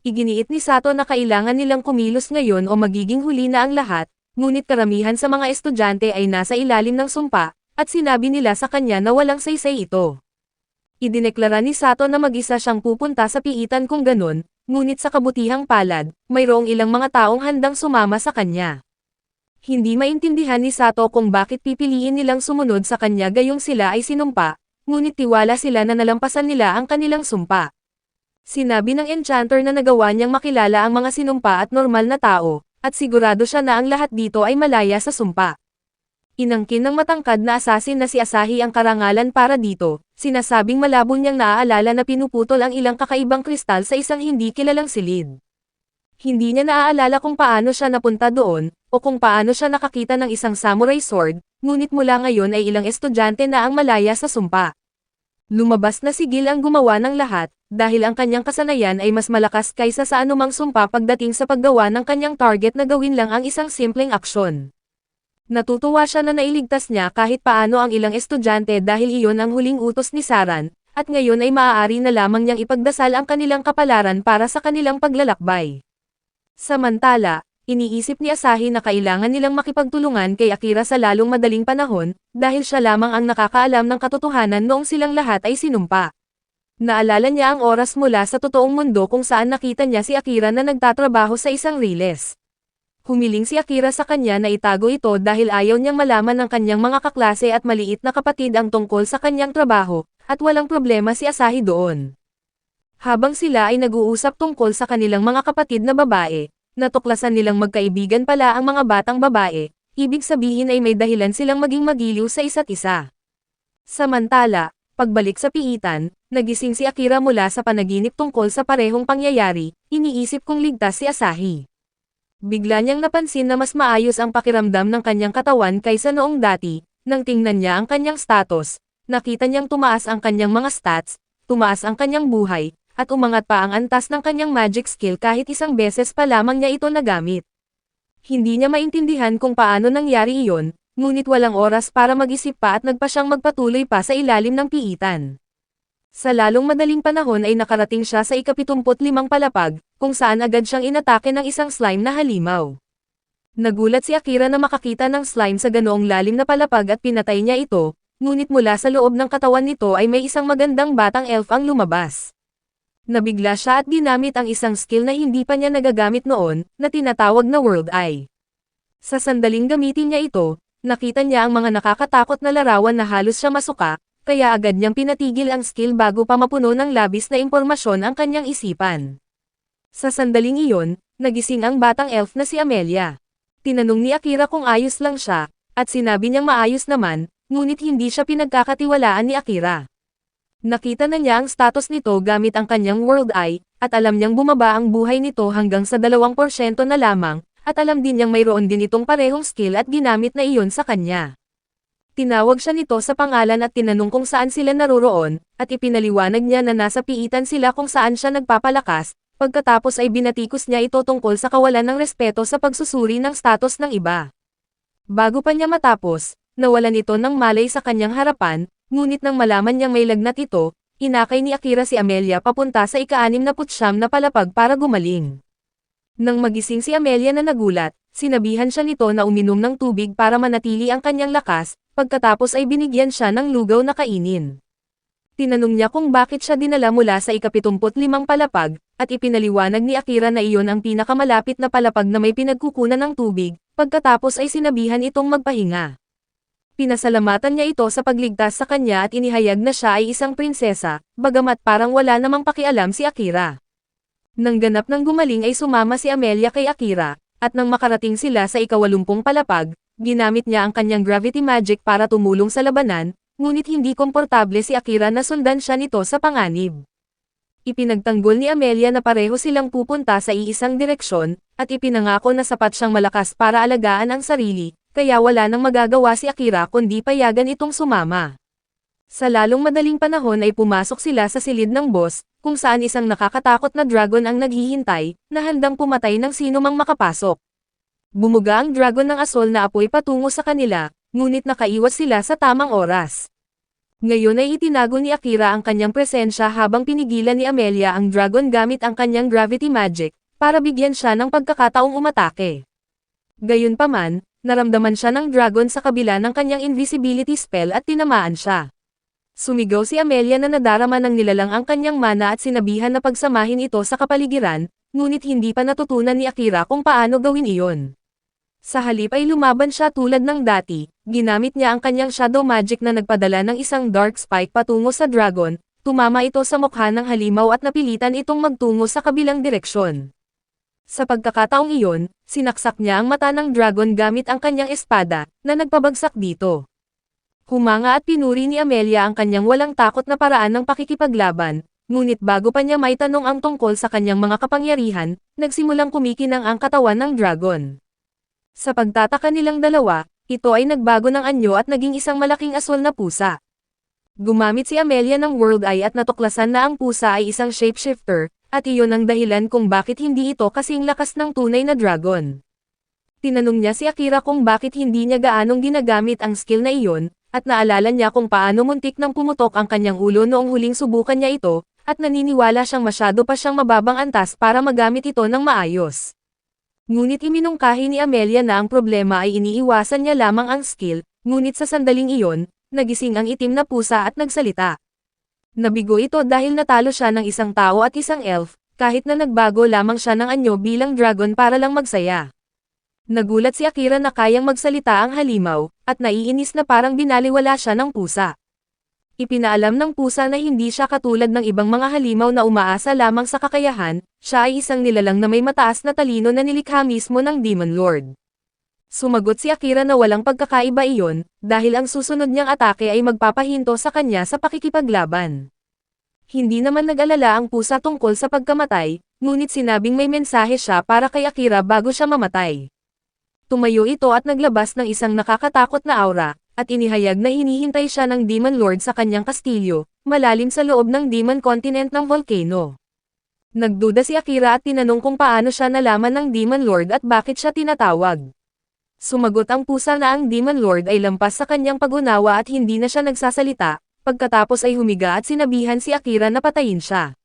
Iginiit ni Sato na kailangan nilang kumilos ngayon o magiging huli na ang lahat, ngunit karamihan sa mga estudyante ay nasa ilalim ng sumpa, at sinabi nila sa kanya na walang saysay ito. Idineklara ni Sato na mag-isa siyang pupunta sa piitan kung ganun, ngunit sa kabutihang palad, mayroong ilang mga taong handang sumama sa kanya. Hindi maintindihan ni Sato kung bakit pipiliin nilang sumunod sa kanya gayong sila ay sinumpa, ngunit tiwala sila na nalampasan nila ang kanilang sumpa. Sinabi ng enchanter na nagawa niyang makilala ang mga sinumpa at normal na tao, at sigurado siya na ang lahat dito ay malaya sa sumpa. Inangkin ng matangkad na asasin na si Asahi ang karangalan para dito, sinasabing malabo niyang naaalala na pinuputol ang ilang kakaibang kristal sa isang hindi kilalang silid. Hindi niya naaalala kung paano siya napunta doon, o kung paano siya nakakita ng isang samurai sword, ngunit mula ngayon ay ilang estudyante na ang malaya sa sumpa. Lumabas na si Gil ang gumawa ng lahat, dahil ang kanyang kasanayan ay mas malakas kaysa sa anumang sumpa pagdating sa paggawa ng kanyang target na gawin lang ang isang simpleng aksyon. Natutuwa siya na nailigtas niya kahit paano ang ilang estudyante dahil iyon ang huling utos ni Saran, at ngayon ay maaari na lamang niyang ipagdasal ang kanilang kapalaran para sa kanilang paglalakbay. Samantala, iniisip ni Asahi na kailangan nilang makipagtulungan kay Akira sa lalong madaling panahon, dahil siya lamang ang nakakaalam ng katotohanan noong silang lahat ay sinumpa. Naalala niya ang oras mula sa totoong mundo kung saan nakita niya si Akira na nagtatrabaho sa isang riles. Humiling si Akira sa kanya na itago ito dahil ayaw niyang malaman ng kanyang mga kaklase at maliit na kapatid ang tungkol sa kanyang trabaho, at walang problema si Asahi doon. Habang sila ay nag-uusap tungkol sa kanilang mga kapatid na babae, natuklasan nilang magkaibigan pala ang mga batang babae, ibig sabihin ay may dahilan silang maging magiliw sa isa't isa. Samantala, pagbalik sa piitan, nagising si Akira mula sa panaginip tungkol sa parehong pangyayari, iniisip kung ligtas si Asahi. Bigla niyang napansin na mas maayos ang pakiramdam ng kanyang katawan kaysa noong dati, nang tingnan niya ang kanyang status, nakita niyang tumaas ang kanyang mga stats, tumaas ang kanyang buhay, at umangat pa ang antas ng kanyang magic skill kahit isang beses pa lamang niya ito nagamit. Hindi niya maintindihan kung paano nangyari iyon, ngunit walang oras para mag-isip pa at nagpa siyang magpatuloy pa sa ilalim ng piitan. Sa lalong madaling panahon ay nakarating siya sa ika-75 palapag, kung saan agad siyang inatake ng isang slime na halimaw. Nagulat si Akira na makakita ng slime sa ganoong lalim na palapag at pinatay niya ito, ngunit mula sa loob ng katawan nito ay may isang magandang batang elf ang lumabas. Nabigla siya at ginamit ang isang skill na hindi pa niya nagagamit noon, na tinatawag na World Eye. Sa sandaling gamitin niya ito, nakita niya ang mga nakakatakot na larawan na halos siya masuka, kaya agad niyang pinatigil ang skill bago pa mapuno ng labis na impormasyon ang kanyang isipan. Sa sandaling iyon, nagising ang batang elf na si Amelia. Tinanong ni Akira kung ayos lang siya, at sinabi niyang maayos naman, ngunit hindi siya pinagkakatiwalaan ni Akira. Nakita na niya ang status nito gamit ang kanyang World Eye, at alam niyang bumaba ang buhay nito hanggang sa 2% na lamang, at alam din niyang mayroon din itong parehong skill at ginamit na iyon sa kanya. Tinawag siya nito sa pangalan at tinanong kung saan sila naroroon, at ipinaliwanag niya na nasa piitan sila kung saan siya nagpapalakas, pagkatapos ay binatikos niya ito tungkol sa kawalan ng respeto sa pagsusuri ng status ng iba. Bago pa niya matapos, nawalan ito ng malay sa kanyang harapan, ngunit nang malaman niyang may lagnat ito, inakay ni Akira si Amelia papunta sa ika-69 na palapag para gumaling. Nang magising si Amelia na nagulat, sinabihan siya nito na uminom ng tubig para manatili ang kanyang lakas, pagkatapos ay binigyan siya ng lugaw na kainin. Tinanong niya kung bakit siya dinala mula sa ika-75 palapag, at ipinaliwanag ni Akira na iyon ang pinakamalapit na palapag na may pinagkukunan ng tubig, pagkatapos ay sinabihan itong magpahinga. Pinasalamatan niya ito sa pagligtas sa kanya at inihayag na siya ay isang prinsesa, bagamat parang wala namang pakialam si Akira. Nang ganap ng gumaling ay sumama si Amelia kay Akira, at nang makarating sila sa ika-80 palapag, ginamit niya ang kanyang gravity magic para tumulong sa labanan, ngunit hindi komportable si Akira na sundan siya nito sa panganib. Ipinagtanggol ni Amelia na pareho silang pupunta sa iisang direksyon, at ipinangako na sapat siyang malakas para alagaan ang sarili, kaya wala nang magagawa si Akira kundi payagan itong sumama. Sa lalong madaling panahon ay pumasok sila sa silid ng boss, kung saan isang nakakatakot na dragon ang naghihintay, na handang pumatay ng sino mang makapasok. Bumuga ang dragon ng asol na apoy patungo sa kanila, ngunit nakaiwas sila sa tamang oras. Ngayon ay itinago ni Akira ang kanyang presensya habang pinigilan ni Amelia ang dragon gamit ang kanyang gravity magic, para bigyan siya ng pagkakataong umatake. Gayunpaman, naramdaman siya ng dragon sa kabila ng kanyang invisibility spell at tinamaan siya. Sumigaw si Amelia na nadarama ng nilalang ang kanyang mana at sinabihan na pagsamahin ito sa kapaligiran, ngunit hindi pa natutunan ni Akira kung paano gawin iyon. Sa halip ay lumaban siya tulad ng dati, ginamit niya ang kanyang shadow magic na nagpadala ng isang dark spike patungo sa dragon, tumama ito sa mukha ng halimaw at napilitan itong magtungo sa kabilang direksyon. Sa pagkakataong iyon, sinaksak niya ang mata ng dragon gamit ang kanyang espada, na nagpabagsak dito. Humanga at pinuri ni Amelia ang kanyang walang takot na paraan ng pakikipaglaban, ngunit bago pa niya maitanong ang tungkol sa kanyang mga kapangyarihan, nagsimulang kumikinang ang katawan ng dragon. Sa pagtataka nilang dalawa, ito ay nagbago ng anyo at naging isang malaking aswal na pusa. Gumamit si Amelia ng World Eye at natuklasan na ang pusa ay isang shapeshifter, at iyon ang dahilan kung bakit hindi ito kasing lakas ng tunay na dragon. Tinanong niya si Akira kung bakit hindi niya gaanong ginagamit ang skill na iyon, at naalala niya kung paano muntik nang pumutok ang kanyang ulo noong huling subukan niya ito, at naniniwala siyang masyado pa siyang mababang antas para magamit ito ng maayos. Ngunit iminungkahi ni Amelia na ang problema ay iniiwasan niya lamang ang skill, ngunit sa sandaling iyon, nagising ang itim na pusa at nagsalita. Nabigo ito dahil natalo siya ng isang tao at isang elf, kahit na nagbago lamang siya ng anyo bilang dragon para lang magsaya. Nagulat si Akira na kayang magsalita ang halimaw, at naiinis na parang binaliwala siya ng pusa. Ipinaalam ng pusa na hindi siya katulad ng ibang mga halimaw na umaasa lamang sa kakayahan, siya ay isang nilalang na may mataas na talino na nilikha mismo ng Demon Lord. Sumagot si Akira na walang pagkakaiba iyon, dahil ang susunod niyang atake ay magpapahinto sa kanya sa pakikipaglaban. Hindi naman nag-alala ang pusa tungkol sa pagkamatay, ngunit sinabing may mensahe siya para kay Akira bago siya mamatay. Tumayo ito at naglabas ng isang nakakatakot na aura, at inihayag na hinihintay siya ng Demon Lord sa kanyang kastilyo, malalim sa loob ng Demon Continent ng volcano. Nagduda si Akira at tinanong kung paano siya nalaman ng Demon Lord at bakit siya tinatawag. Sumagot ang pusa na ang Demon Lord ay lampas sa kanyang pag-unawa at hindi na siya nagsasalita, pagkatapos ay humiga at sinabihan si Akira na patayin siya.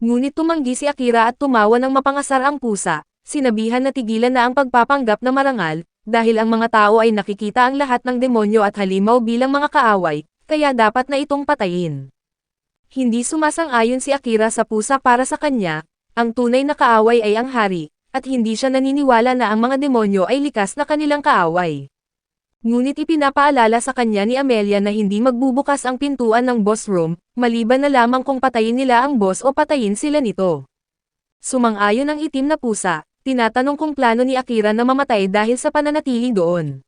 Ngunit tumanggi si Akira at tumawa ng mapangasar ang pusa. Sinabihan na tigilan na ang pagpapanggap na marangal, dahil ang mga tao ay nakikita ang lahat ng demonyo at halimaw bilang mga kaaway, kaya dapat na itong patayin. Hindi sumasang-ayon si Akira sa pusa para sa kanya, ang tunay na kaaway ay ang hari, at hindi siya naniniwala na ang mga demonyo ay likas na kanilang kaaway. Ngunit ipinapaalala sa kanya ni Amelia na hindi magbubukas ang pintuan ng boss room, maliban na lamang kung patayin nila ang boss o patayin sila nito. Sumang-ayon ang itim na pusa. Tinatanong kung plano ni Akira na mamatay dahil sa pananatili doon.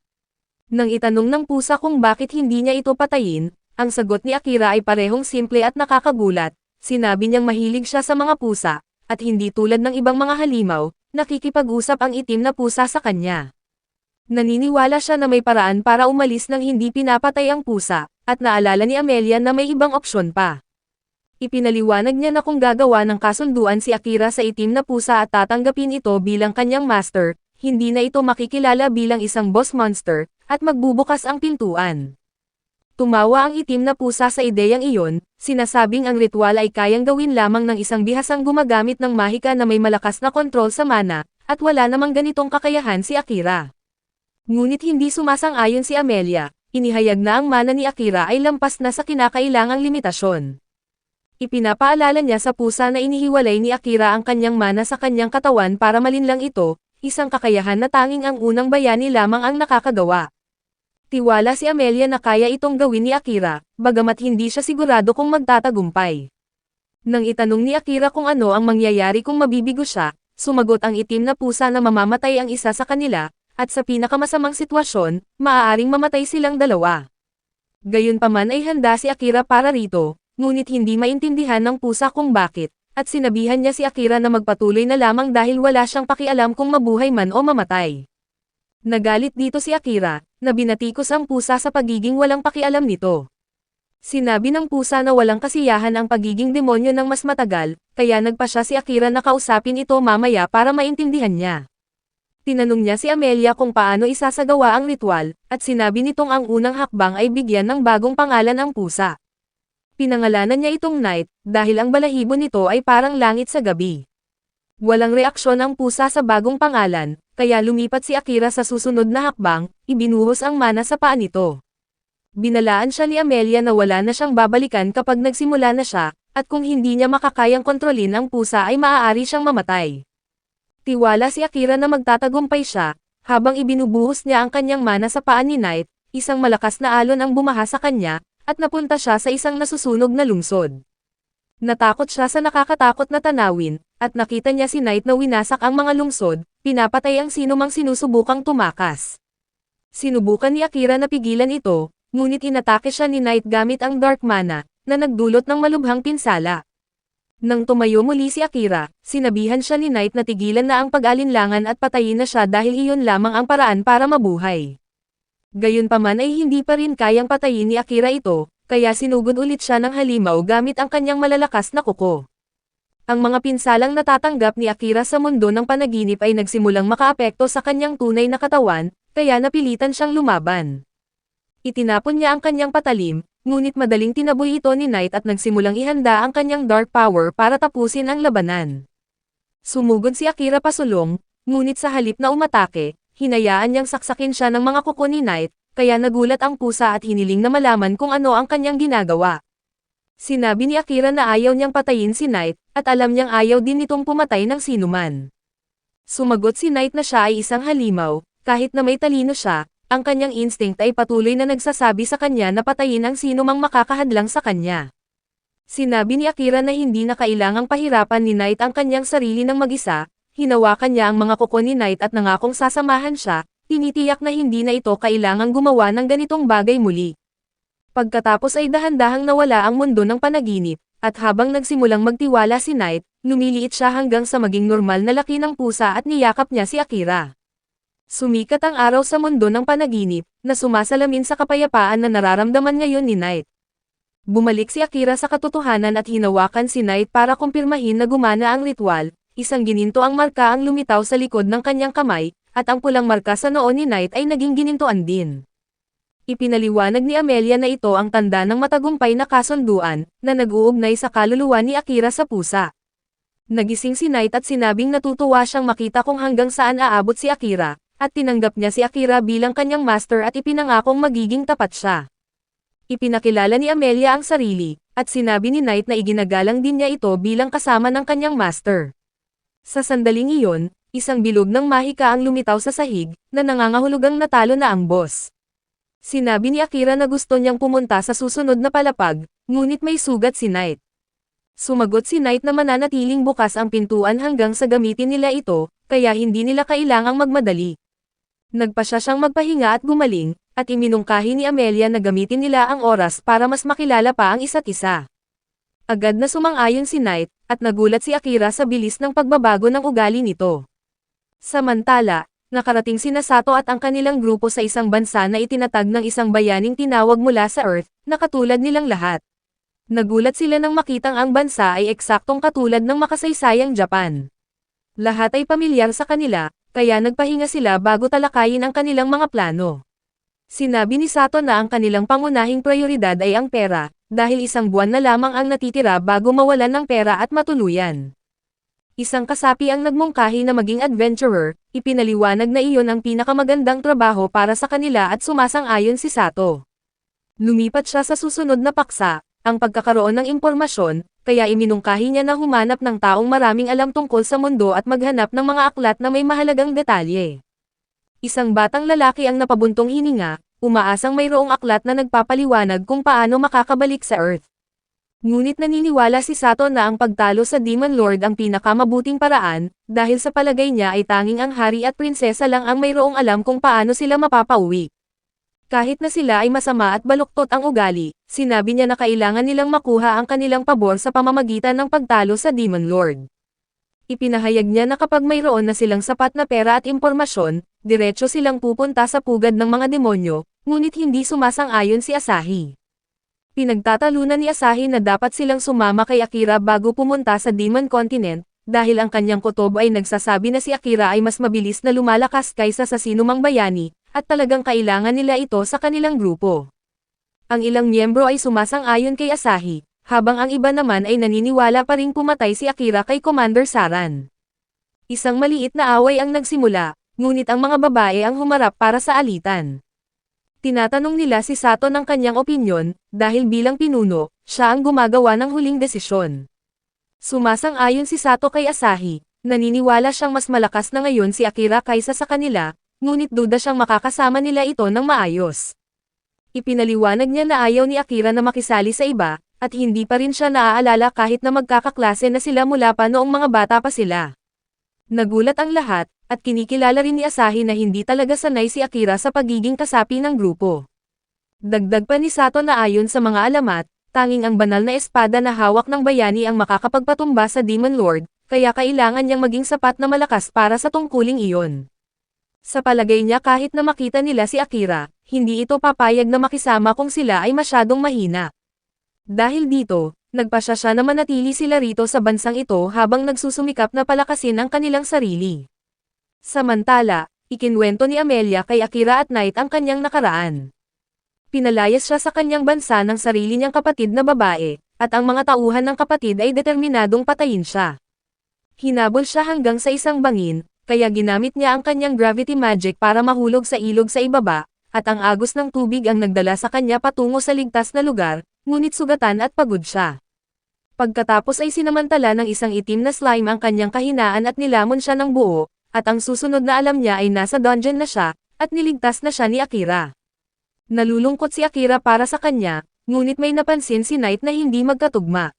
Nang itanong ng pusa kung bakit hindi niya ito patayin, ang sagot ni Akira ay parehong simple at nakakagulat. Sinabi niyang mahilig siya sa mga pusa, at hindi tulad ng ibang mga halimaw, nakikipag-usap ang itim na pusa sa kanya. Naniniwala siya na may paraan para umalis nang hindi pinapatay ang pusa, at naalala ni Amelia na may ibang opsyon pa. Ipinaliwanag niya na kung gagawa ng kasunduan si Akira sa itim na pusa at tatanggapin ito bilang kanyang master, hindi na ito makikilala bilang isang boss monster, at magbubukas ang pintuan. Tumawa ang itim na pusa sa ideyang iyon, sinasabing ang ritual ay kayang gawin lamang ng isang bihasang gumagamit ng mahika na may malakas na kontrol sa mana, at wala namang ganitong kakayahan si Akira. Ngunit hindi sumasang-ayon si Amelia, inihayag na ang mana ni Akira ay lampas na sa kinakailangang limitasyon. Ipinapaalala niya sa pusa na inihiwalay ni Akira ang kanyang mana sa kanyang katawan para malinlang ito, isang kakayahan na tanging ang unang bayani lamang ang nakakagawa. Tiwala si Amelia na kaya itong gawin ni Akira, bagamat hindi siya sigurado kung magtatagumpay. Nang itanong ni Akira kung ano ang mangyayari kung mabibigo siya, sumagot ang itim na pusa na mamamatay ang isa sa kanila, at sa pinakamasamang sitwasyon, maaaring mamatay silang dalawa. Gayunpaman ay handa si Akira para rito. Ngunit hindi maintindihan ng pusa kung bakit, at sinabihan niya si Akira na magpatuloy na lamang dahil wala siyang pakialam kung mabuhay man o mamatay. Nagalit dito si Akira, na binatikos ang pusa sa pagiging walang pakialam nito. Sinabi ng pusa na walang kasiyahan ang pagiging demonyo ng mas matagal, kaya nagpa siya si Akira na kausapin ito mamaya para maintindihan niya. Tinanong niya si Amelia kung paano isasagawa ang ritual, at sinabi nitong ang unang hakbang ay bigyan ng bagong pangalan ang pusa. Pinangalanan niya itong Knight, dahil ang balahibo nito ay parang langit sa gabi. Walang reaksyon ang pusa sa bagong pangalan, kaya lumipat si Akira sa susunod na hakbang, ibinuhos ang mana sa paa nito. Binalaan siya ni Amelia na wala na siyang babalikan kapag nagsimula na siya, at kung hindi niya makakayang kontrolin ang pusa ay maaari siyang mamatay. Tiwala si Akira na magtatagumpay siya, habang ibinubuhos niya ang kanyang mana sa paa ni Knight, isang malakas na alon ang bumaha sa kanya, at napunta siya sa isang nasusunog na lungsod. Natakot siya sa nakakatakot na tanawin, at nakita niya si Knight na winasak ang mga lungsod, pinapatay ang sinumang sinusubukang tumakas. Sinubukan ni Akira na pigilan ito, ngunit inatake siya ni Knight gamit ang Dark Mana, na nagdulot ng malubhang pinsala. Nang tumayo muli si Akira, sinabihan siya ni Knight na tigilan na ang pag-alinlangan at patayin na siya dahil iyon lamang ang paraan para mabuhay. Gayunpaman ay hindi pa rin kayang patayin ni Akira ito, kaya sinugod ulit siya ng halimaw gamit ang kanyang malalakas na kuko. Ang mga pinsalang natatanggap ni Akira sa mundo ng panaginip ay nagsimulang makaapekto sa kanyang tunay na katawan, kaya napilitan siyang lumaban. Itinapon niya ang kanyang patalim, ngunit madaling tinaboy ito ni Knight at nagsimulang ihanda ang kanyang dark power para tapusin ang labanan. Sumugod si Akira pasulong, ngunit sa halip na umatake, hinayaan niyang saksakin siya ng mga kuko ni Knight, kaya nagulat ang pusa at hiniling na malaman kung ano ang kanyang ginagawa. Sinabi ni Akira na ayaw niyang patayin si Knight, at alam niyang ayaw din nitong pumatay ng sinuman. Sumagot si Knight na siya ay isang halimaw, kahit na may talino siya, ang kanyang instinct ay patuloy na nagsasabi sa kanya na patayin ang sinumang makakahadlang sa kanya. Sinabi ni Akira na hindi na kailangang pahirapan ni Knight ang kanyang sarili ng mag-isa, hinawakan niya ang mga kuko ni Knight at nangakong sasamahan siya, tinitiyak na hindi na ito kailangang gumawa ng ganitong bagay muli. Pagkatapos ay dahan-dahang nawala ang mundo ng panaginip, at habang nagsimulang magtiwala si Knight, lumiliit siya hanggang sa maging normal na laki ng pusa at niyakap niya si Akira. Sumikat ang araw sa mundo ng panaginip, na sumasalamin sa kapayapaan na nararamdaman ngayon ni Knight. Bumalik si Akira sa katotohanan at hinawakan si Knight para kumpirmahin na gumana ang ritual, isang gininto ang marka ang lumitaw sa likod ng kanyang kamay, at ang pulang marka sa noo ni Knight ay naging ginintoan din. Ipinaliwanag ni Amelia na ito ang tanda ng matagumpay na kasunduan, na nag-uugnay sa kaluluwa ni Akira sa pusa. Nagising si Knight at sinabing natutuwa siyang makita kung hanggang saan aabot si Akira, at tinanggap niya si Akira bilang kanyang master at ipinangakong magiging tapat siya. Ipinakilala ni Amelia ang sarili, at sinabi ni Knight na iginagalang din niya ito bilang kasama ng kanyang master. Sa sandaling iyon, isang bilog ng mahika ang lumitaw sa sahig, na nangangahulugang natalo na ang boss. Sinabi ni Akira na gusto niyang pumunta sa susunod na palapag, ngunit may sugat si Knight. Sumagot si Knight na mananatiling bukas ang pintuan hanggang sa gamitin nila ito, kaya hindi nila kailangang magmadali. Nagpasya siyang magpahinga at gumaling, at iminungkahi ni Amelia na gamitin nila ang oras para mas makilala pa ang isa't isa. Agad na sumang-ayon si Knight, at nagulat si Akira sa bilis ng pagbabago ng ugali nito. Samantala, nakarating sina Sato at ang kanilang grupo sa isang bansa na itinatag ng isang bayaning tinawag mula sa Earth, na katulad nilang lahat. Nagulat sila nang makitang ang bansa ay eksaktong katulad ng makasaysayang Japan. Lahat ay pamilyar sa kanila, kaya nagpahinga sila bago talakayin ang kanilang mga plano. Sinabi ni Sato na ang kanilang pangunahing prioridad ay ang pera, dahil isang buwan na lamang ang natitira bago mawalan ng pera at matuluyan. Isang kasapi ang nagmungkahi na maging adventurer, ipinaliwanag na iyon ang pinakamagandang trabaho para sa kanila at sumasang-ayon si Sato. Lumipat siya sa susunod na paksa, ang pagkakaroon ng impormasyon, kaya iminungkahi niya na humanap ng taong maraming alam tungkol sa mundo at maghanap ng mga aklat na may mahalagang detalye. Isang batang lalaki ang napabuntong hininga, umaasang mayroong aklat na nagpapaliwanag kung paano makakabalik sa Earth. Ngunit naniniwala si Sato na ang pagtalo sa Demon Lord ang pinakamabuting paraan, dahil sa palagay niya ay tanging ang hari at prinsesa lang ang mayroong alam kung paano sila mapapauwi. Kahit na sila ay masama at baluktot ang ugali, sinabi niya na kailangan nilang makuha ang kanilang pabor sa pamamagitan ng pagtalo sa Demon Lord. Ipinahayag niya na kapag mayroon na silang sapat na pera at impormasyon, diretso silang pupunta sa pugad ng mga demonyo, ngunit hindi sumasang-ayon si Asahi. Pinagtatalunan ni Asahi na dapat silang sumama kay Akira bago pumunta sa Demon Continent, dahil ang kanyang kutob ay nagsasabi na si Akira ay mas mabilis na lumalakas kaysa sa sinumang bayani, at talagang kailangan nila ito sa kanilang grupo. Ang ilang miyembro ay sumasang-ayon kay Asahi, habang ang iba naman ay naniniwala pa ring pumatay si Akira kay Commander Saran. Isang maliit na away ang nagsimula, ngunit ang mga babae ang humarap para sa alitan. Tinatanong nila si Sato ng kanyang opinyon, dahil bilang pinuno, siya ang gumagawa ng huling desisyon. Sumasang-ayon si Sato kay Asahi, naniniwala siyang mas malakas na ngayon si Akira kaysa sa kanila, ngunit duda siyang makakasama nila ito ng maayos. Ipinaliwanag niya na ayaw ni Akira na makisali sa iba, at hindi pa rin siya naaalala kahit na magkakaklase na sila mula pa noong mga bata pa sila. Nagulat ang lahat, at kinikilala rin ni Asahi na hindi talaga sanay si Akira sa pagiging kasapi ng grupo. Dagdag pa ni Sato na ayon sa mga alamat, tanging ang banal na espada na hawak ng bayani ang makakapagpatumba sa Demon Lord, kaya kailangan niyang maging sapat na malakas para sa tungkuling iyon. Sa palagay niya kahit na makita nila si Akira, hindi ito papayag na makisama kung sila ay masyadong mahina. Dahil dito, nagpasya siya na manatili sila rito sa bansang ito habang nagsusumikap na palakasin ang kanilang sarili. Samantala, ikinwento ni Amelia kay Akira at Knight ang kanyang nakaraan. Pinalayas siya sa kanyang bansa ng sarili niyang kapatid na babae, at ang mga tauhan ng kapatid ay determinadong patayin siya. Hinabol siya hanggang sa isang bangin, kaya ginamit niya ang kanyang gravity magic para mahulog sa ilog sa ibaba, at ang agos ng tubig ang nagdala sa kanya patungo sa ligtas na lugar, ngunit sugatan at pagod siya. Pagkatapos ay sinamantala ng isang itim na slime ang kanyang kahinaan at nilamon siya ng buo, at ang susunod na alam niya ay nasa dungeon na siya, at niligtas na siya ni Akira. Nalulungkot si Akira para sa kanya, ngunit may napansin si Knight na hindi magkatugma.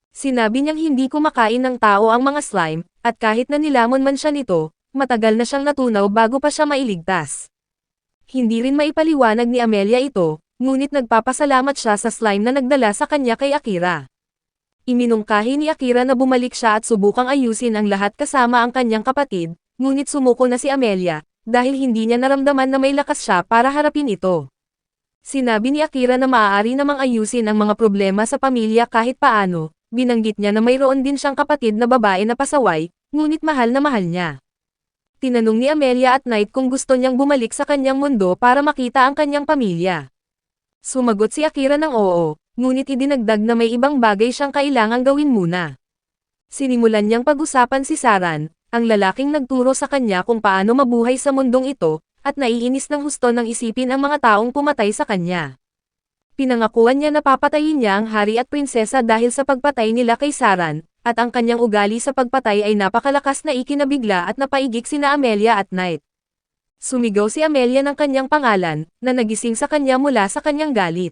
Sinabi niyang hindi kumakain ng tao ang mga slime, at kahit na nilamon man siya nito, matagal na siyang natunaw bago pa siya mailigtas. Hindi rin maipaliwanag ni Amelia ito, ngunit nagpapasalamat siya sa slime na nagdala sa kanya kay Akira. Iminungkahi ni Akira na bumalik siya at subukang ayusin ang lahat kasama ang kanyang kapatid, ngunit sumuko na si Amelia, dahil hindi niya naramdaman na may lakas siya para harapin ito. Sinabi ni Akira na maaari namang ayusin ang mga problema sa pamilya kahit paano, binanggit niya na mayroon din siyang kapatid na babae na pasaway, ngunit mahal na mahal niya. Tinanong ni Amelia at Knight kung gusto niyang bumalik sa kanyang mundo para makita ang kanyang pamilya. Sumagot si Akira ng oo, ngunit idinagdag na may ibang bagay siyang kailangang gawin muna. Sinimulan niyang pag-usapan si Saran, ang lalaking nagturo sa kanya kung paano mabuhay sa mundong ito, at naiinis ng husto ng isipin ang mga taong pumatay sa kanya. Pinangakuan niya na papatayin niya ang hari at prinsesa dahil sa pagpatay nila kay Saran, at ang kanyang ugali sa pagpatay ay napakalakas na ikinabigla at napaigik sina Amelia at Knight. Sumigaw si Amelia ng kanyang pangalan, na nagising sa kanya mula sa kanyang galit.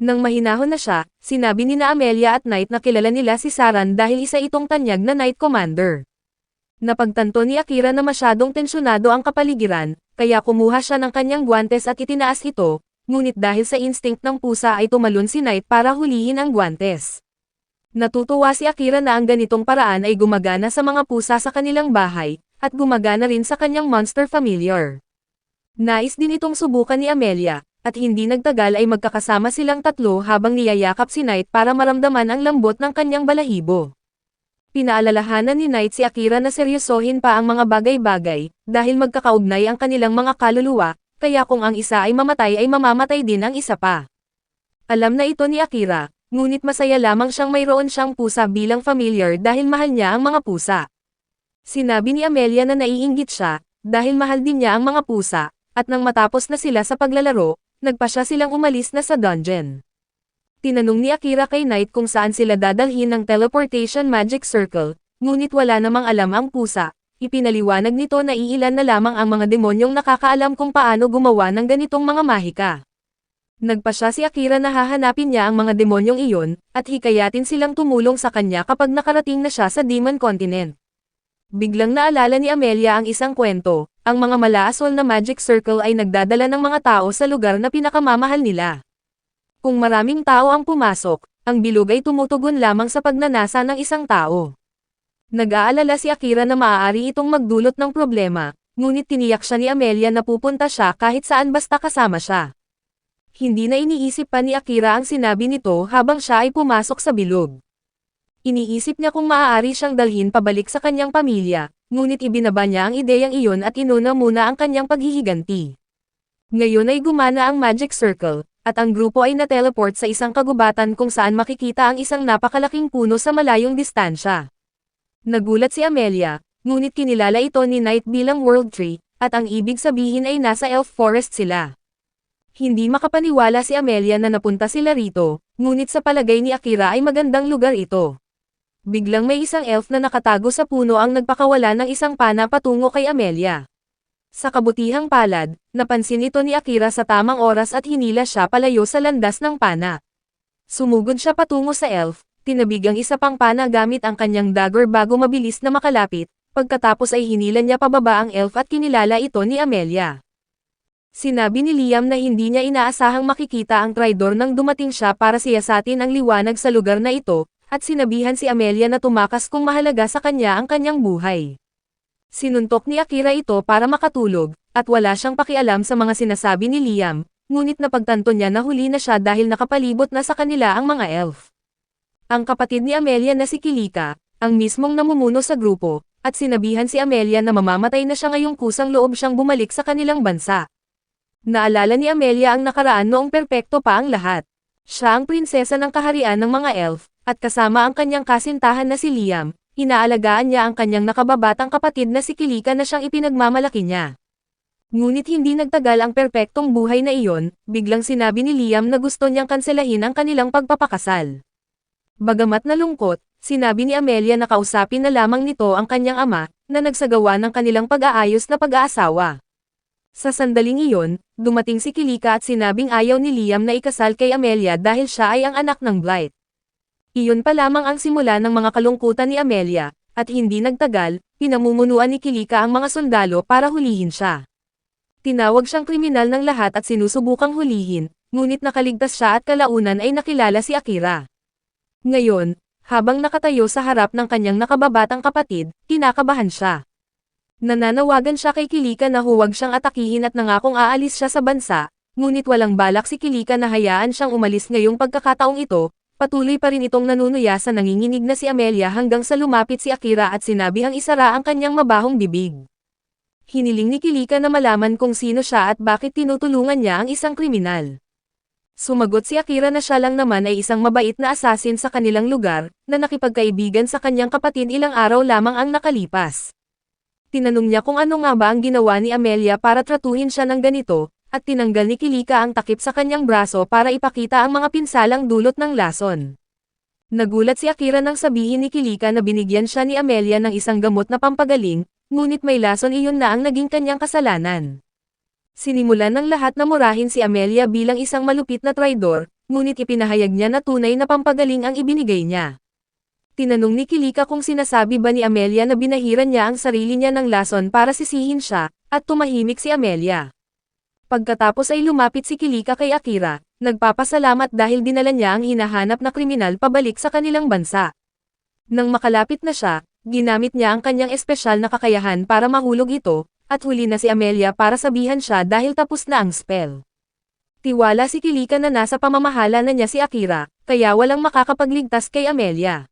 Nang mahinahon na siya, sinabi ni na Amelia at Knight na kilala nila si Saran dahil isa itong tanyag na Knight Commander. Napagtanto ni Akira na masyadong tensyonado ang kapaligiran, kaya kumuha siya ng kanyang guwantes at itinaas ito, ngunit dahil sa instinct ng pusa ay tumalon si Knight para hulihin ang guwantes. Natutuwa si Akira na ang ganitong paraan ay gumagana sa mga pusa sa kanilang bahay, at gumagana rin sa kanyang monster familiar. Nais din itong subukan ni Amelia, at hindi nagtagal ay magkakasama silang tatlo habang niyayakap si Knight para maramdaman ang lambot ng kanyang balahibo. Pinaalalahanan ni Knight si Akira na seryosohin pa ang mga bagay-bagay, dahil magkakaugnay ang kanilang mga kaluluwa, kaya kung ang isa ay mamatay ay mamamatay din ang isa pa. Alam na ito ni Akira, ngunit masaya lamang siyang mayroon siyang pusa bilang familiar dahil mahal niya ang mga pusa. Sinabi ni Amelia na naiinggit siya, dahil mahal din niya ang mga pusa, at nang matapos na sila sa paglalaro, nagpasya silang umalis na sa dungeon. Tinanong ni Akira kay Knight kung saan sila dadalhin ng teleportation magic circle, ngunit wala namang alam ang pusa. Ipinaliwanag nito na iilan na lamang ang mga demonyong nakakaalam kung paano gumawa ng ganitong mga mahika. Nagpasya si Akira na hahanapin niya ang mga demonyong iyon, at hikayatin silang tumulong sa kanya kapag nakarating na siya sa Demon Continent. Biglang naalala ni Amelia ang isang kwento, ang mga malaasol na magic circle ay nagdadala ng mga tao sa lugar na pinakamamahal nila. Kung maraming tao ang pumasok, ang bilog ay tumutugon lamang sa pagnanasa ng isang tao. Nag-aalala si Akira na maaari itong magdulot ng problema, ngunit tiniyak siya ni Amelia na pupunta siya kahit saan basta kasama siya. Hindi na iniisip pa ni Akira ang sinabi nito habang siya ay pumasok sa bilog. Iniisip niya kung maaari siyang dalhin pabalik sa kanyang pamilya, ngunit ibinaba niya ang ideyang iyon at inuna muna ang kanyang paghihiganti. Ngayon ay gumana ang magic circle, at ang grupo ay na-teleport sa isang kagubatan kung saan makikita ang isang napakalaking puno sa malayong distansya. Nagulat si Amelia, ngunit kinilala ito ni Knight bilang World Tree, at ang ibig sabihin ay nasa Elf Forest sila. Hindi makapaniwala si Amelia na napunta sila rito, ngunit sa palagay ni Akira ay magandang lugar ito. Biglang may isang elf na nakatago sa puno ang nagpakawala ng isang pana patungo kay Amelia. Sa kabutihang palad, napansin ito ni Akira sa tamang oras at hinila siya palayo sa landas ng pana. Sumugod siya patungo sa elf, tinabig ang isa pang pana gamit ang kanyang dagger bago mabilis na makalapit, pagkatapos ay hinila niya pababa ang elf at kinilala ito ni Amelia. Sinabi ni Liam na hindi niya inaasahang makikita ang traidor nang dumating siya para siyasatin ang liwanag sa lugar na ito, at sinabihan si Amelia na tumakas kung mahalaga sa kanya ang kanyang buhay. Sinuntok ni Akira ito para makatulog, at wala siyang pakialam sa mga sinasabi ni Liam, ngunit napagtanto niya na huli na siya dahil nakapalibot na sa kanila ang mga elf. Ang kapatid ni Amelia na si Kilika, ang mismong namumuno sa grupo, at sinabihan si Amelia na mamamatay na siya ngayong kusang loob siyang bumalik sa kanilang bansa. Naalala ni Amelia ang nakaraan noong perpekto pa ang lahat. Siya ang prinsesa ng kaharian ng mga elf, at kasama ang kanyang kasintahan na si Liam, inaalagaan niya ang kanyang nakababatang kapatid na si Kilika na siyang ipinagmamalaki niya. Ngunit hindi nagtagal ang perpektong buhay na iyon, biglang sinabi ni Liam na gusto niyang kanselahin ang kanilang pagpapakasal. Bagamat nalungkot, sinabi ni Amelia na kausapin na lamang nito ang kanyang ama, na nagsagawa ng kanilang pag-aayos na pag-aasawa. Sa sandaling iyon, dumating si Kilika at sinabing ayaw ni Liam na ikasal kay Amelia dahil siya ay ang anak ng Blight. Iyon pa lamang ang simula ng mga kalungkutan ni Amelia, at hindi nagtagal, pinamumunuan ni Kilika ang mga sundalo para hulihin siya. Tinawag siyang kriminal ng lahat at sinusubukang hulihin, ngunit nakaligtas siya at kalaunan ay nakilala si Akira. Ngayon, habang nakatayo sa harap ng kanyang nakababatang kapatid, kinakabahan siya. Nananawagan siya kay Kilika na huwag siyang atakihin at nangakong aalis siya sa bansa, ngunit walang balak si Kilika na hayaan siyang umalis ngayong pagkakataong ito, patuloy pa rin itong nanunuya sa nanginginig na si Amelia hanggang sa lumapit si Akira at sinabihang isara ang kanyang mabahong bibig. Hiniling ni Kilika na malaman kung sino siya at bakit tinutulungan niya ang isang kriminal. Sumagot si Akira na siya lang naman ay isang mabait na assassin sa kanilang lugar, na nakipagkaibigan sa kanyang kapatid ilang araw lamang ang nakalipas. Tinanong niya kung ano nga ba ang ginawa ni Amelia para tratuhin siya ng ganito, at tinanggal ni Kilika ang takip sa kanyang braso para ipakita ang mga pinsalang dulot ng lason. Nagulat si Akira nang sabihin ni Kilika na binigyan siya ni Amelia ng isang gamot na pampagaling, ngunit may lason iyon na ang naging kanyang kasalanan. Sinimulan ng lahat na murahin si Amelia bilang isang malupit na traidor, ngunit ipinahayag niya na tunay na pampagaling ang ibinigay niya. Tinanong ni Kilika kung sinasabi ba ni Amelia na binahiran niya ang sarili niya ng lason para sisihin siya, at tumahimik si Amelia. Pagkatapos ay lumapit si Kilika kay Akira, nagpapasalamat dahil dinala niya ang hinahanap na kriminal pabalik sa kanilang bansa. Nang makalapit na siya, ginamit niya ang kanyang espesyal na kakayahan para mahulog ito, at huli na si Amelia para sabihan siya dahil tapos na ang spell. Tiwala si Kilika na nasa pamamahala na niya si Akira, kaya walang makakapagligtas kay Amelia.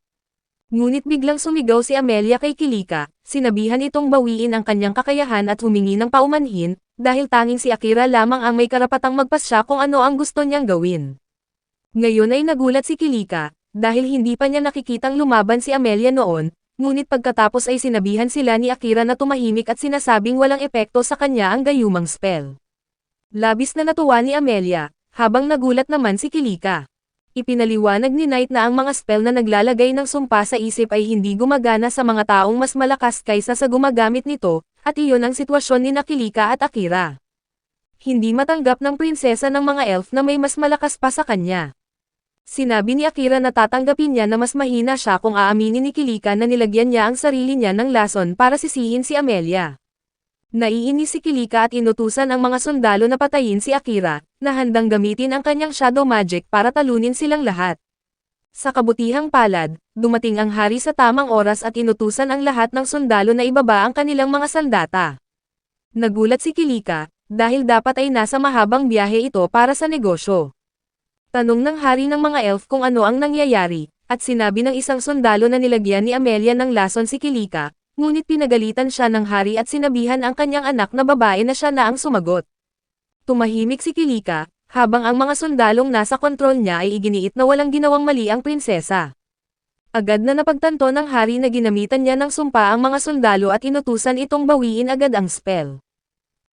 Ngunit biglang sumigaw si Amelia kay Kilika, sinabihan itong bawiin ang kanyang kakayahan at humingi ng paumanhin, dahil tanging si Akira lamang ang may karapatang magpasya kung ano ang gusto niyang gawin. Ngayon ay nagulat si Kilika, dahil hindi pa niya nakikitang lumaban si Amelia noon, ngunit pagkatapos ay sinabihan sila ni Akira na tumahimik at sinasabing walang epekto sa kanya ang gayumang spell. Labis na natuwa ni Amelia, habang nagulat naman si Kilika. Ipinaliwanag ni Knight na ang mga spell na naglalagay ng sumpa sa isip ay hindi gumagana sa mga taong mas malakas kaysa sa gumagamit nito, at iyon ang sitwasyon ni Kilika at Akira. Hindi matanggap ng prinsesa ng mga elf na may mas malakas pa sa kanya. Sinabi ni Akira na tatanggapin niya na mas mahina siya kung aaminin ni Kilika na nilagyan niya ang sarili niya ng lason para sisihin si Amelia. Naiinis si Kilika at inutusan ang mga sundalo na patayin si Akira, na handang gamitin ang kanyang shadow magic para talunin silang lahat. Sa kabutihang palad, dumating ang hari sa tamang oras at inutusan ang lahat ng sundalo na ibaba ang kanilang mga sandata. Nagulat si Kilika, dahil dapat ay nasa mahabang biyahe ito para sa negosyo. Tanong ng hari ng mga elf kung ano ang nangyayari, at sinabi ng isang sundalo na nilagyan ni Amelia ng lason si Kilika, ngunit pinagalitan siya ng hari at sinabihan ang kanyang anak na babae na siya na ang sumagot. Tumahimik si Kilika, habang ang mga sundalong nasa kontrol niya ay iginiit na walang ginawang mali ang prinsesa. Agad na napagtanto ng hari na ginamitan niya ng sumpa ang mga sundalo at inutusan itong bawiin agad ang spell.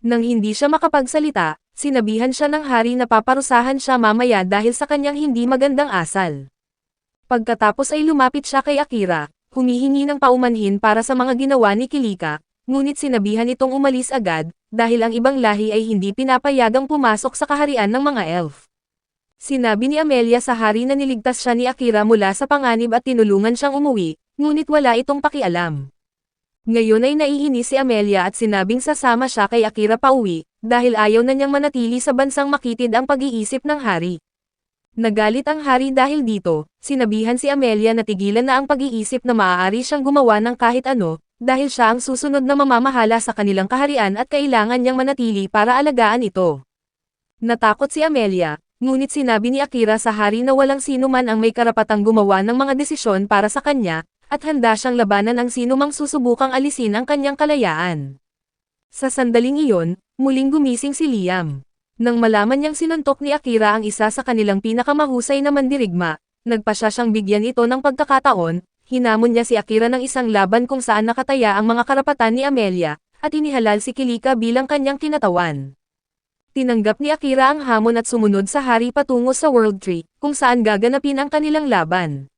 Nang hindi siya makapagsalita, sinabihan siya ng hari na paparusahan siya mamaya dahil sa kanyang hindi magandang asal. Pagkatapos ay lumapit siya kay Akira, humihingi ng paumanhin para sa mga ginawa ni Kilika, ngunit sinabihan itong umalis agad, dahil ang ibang lahi ay hindi pinapayagang pumasok sa kaharian ng mga elf. Sinabi ni Amelia sa hari na niligtas siya ni Akira mula sa panganib at tinulungan siyang umuwi, ngunit wala itong pakialam. Ngayon ay naiinis si Amelia at sinabing sasama siya kay Akira pauwi, dahil ayaw na niyang manatili sa bansang makitid ang pag-iisip ng hari. Nagalit ang hari dahil dito, sinabihan si Amelia na tigilan na ang pag-iisip na maaari siyang gumawa ng kahit ano, dahil siya ang susunod na mamamahala sa kanilang kaharian at kailangan niyang manatili para alagaan ito. Natakot si Amelia, ngunit sinabi ni Akira sa hari na walang sino man ang may karapatang gumawa ng mga desisyon para sa kanya, at handa siyang labanan ang sino mang susubukang alisin ang kanyang kalayaan. Sa sandaling iyon, muling gumising si Liam. Nang malaman niyang sinuntok ni Akira ang isa sa kanilang pinakamahusay na mandirigma, nagpasya siyang bigyan ito ng pagkakataon, hinamon niya si Akira ng isang laban kung saan nakataya ang mga karapatan ni Amelia, at inihalal si Kilika bilang kanyang kinatawan. Tinanggap ni Akira ang hamon at sumunod sa hari patungo sa World Tree, kung saan gaganapin ang kanilang laban.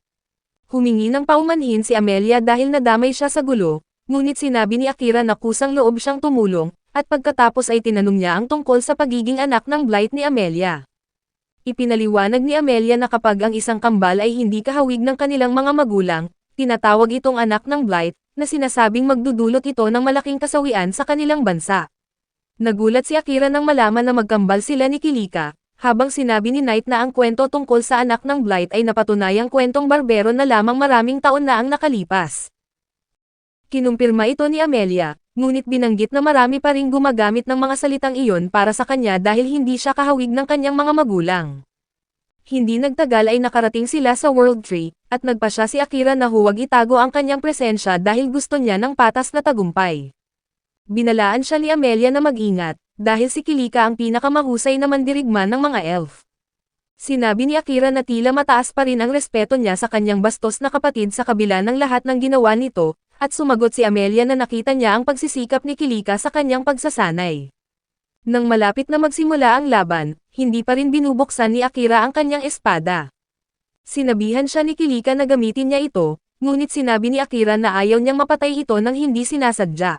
Humingi ng paumanhin si Amelia dahil nadamay siya sa gulo, ngunit sinabi ni Akira na kusang loob siyang tumulong, at pagkatapos ay tinanong niya ang tungkol sa pagiging anak ng Blight ni Amelia. Ipinaliwanag ni Amelia na kapag ang isang kambal ay hindi kahawig ng kanilang mga magulang, tinatawag itong anak ng Blight, na sinasabing magdudulot ito ng malaking kasawian sa kanilang bansa. Nagulat si Akira nang malaman na magkambal sila ni Kilika, habang sinabi ni Knight na ang kwento tungkol sa anak ng Blight ay napatunayang kwentong barbero na lamang maraming taon na ang nakalipas. Kinumpirma ito ni Amelia, ngunit binanggit na marami pa ring gumagamit ng mga salitang iyon para sa kanya dahil hindi siya kahawig ng kanyang mga magulang. Hindi nagtagal ay nakarating sila sa World Tree, at nagpasya si Akira na huwag itago ang kanyang presensya dahil gusto niya ng patas na tagumpay. Binalaan siya ni Amelia na mag-ingat, dahil si Kilika ang pinakamahusay na mandirigma ng mga elf. Sinabi ni Akira na tila mataas pa rin ang respeto niya sa kanyang bastos na kapatid sa kabila ng lahat ng ginawa nito, at sumagot si Amelia na nakita niya ang pagsisikap ni Kilika sa kanyang pagsasanay. Nang malapit na magsimula ang laban, hindi pa rin binubuksan ni Akira ang kanyang espada. Sinabihan siya ni Kilika na gamitin niya ito, ngunit sinabi ni Akira na ayaw niyang mapatay ito nang hindi sinasadya.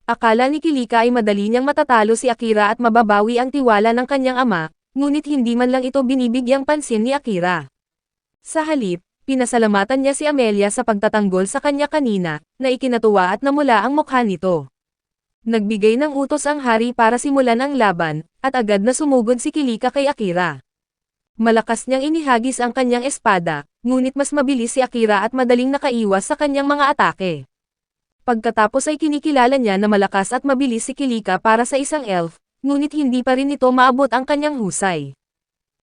Akala ni Kilika ay madali niyang matatalo si Akira at mababawi ang tiwala ng kanyang ama, ngunit hindi man lang ito binibigyang pansin ni Akira. Sa halip, pinasalamatan niya si Amelia sa pagtatanggol sa kanya kanina, na ikinatuwa at namula ang mukha nito. Nagbigay ng utos ang hari para simulan ang laban, at agad na sumugod si Kilika kay Akira. Malakas niyang inihagis ang kanyang espada, ngunit mas mabilis si Akira at madaling nakaiwas sa kanyang mga atake. Pagkatapos ay kinikilala niya na malakas at mabilis si Kilika para sa isang elf, ngunit hindi pa rin ito maabot ang kanyang husay.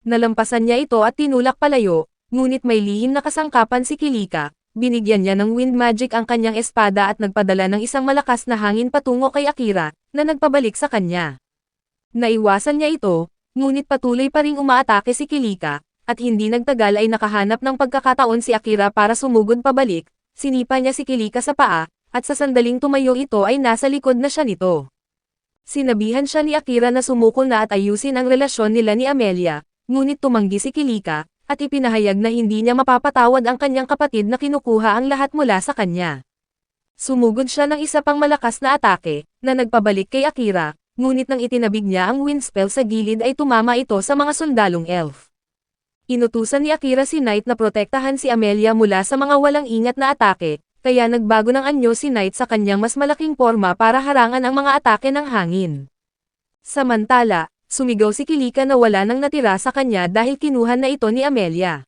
Nalampasan niya ito at tinulak palayo, ngunit may lihim na kasangkapan si Kilika, binigyan niya ng wind magic ang kanyang espada at nagpadala ng isang malakas na hangin patungo kay Akira, na nagpabalik sa kanya. Naiwasan niya ito, ngunit patuloy pa ring umaatake si Kilika, at hindi nagtagal ay nakahanap ng pagkakataon si Akira para sumugod pabalik, sinipa niya si Kilika sa paa, at sa sandaling tumayo ito ay nasa likod na siya nito. Sinabihan siya ni Akira na sumuko na at ayusin ang relasyon nila ni Amelia, ngunit tumanggi si Kilika, at ipinahayag na hindi niya mapapatawad ang kanyang kapatid na kinukuha ang lahat mula sa kanya. Sumugod siya ng isa pang malakas na atake, na nagpabalik kay Akira, ngunit nang itinabig niya ang wind spell sa gilid ay tumama ito sa mga sundalong elf. Inutusan ni Akira si Knight na protektahan si Amelia mula sa mga walang ingat na atake, kaya nagbago ng anyo si Knight sa kanyang mas malaking forma para harangan ang mga atake ng hangin. Samantala, sumigaw si Kilika na wala nang natira sa kanya dahil kinuha na ito ni Amelia.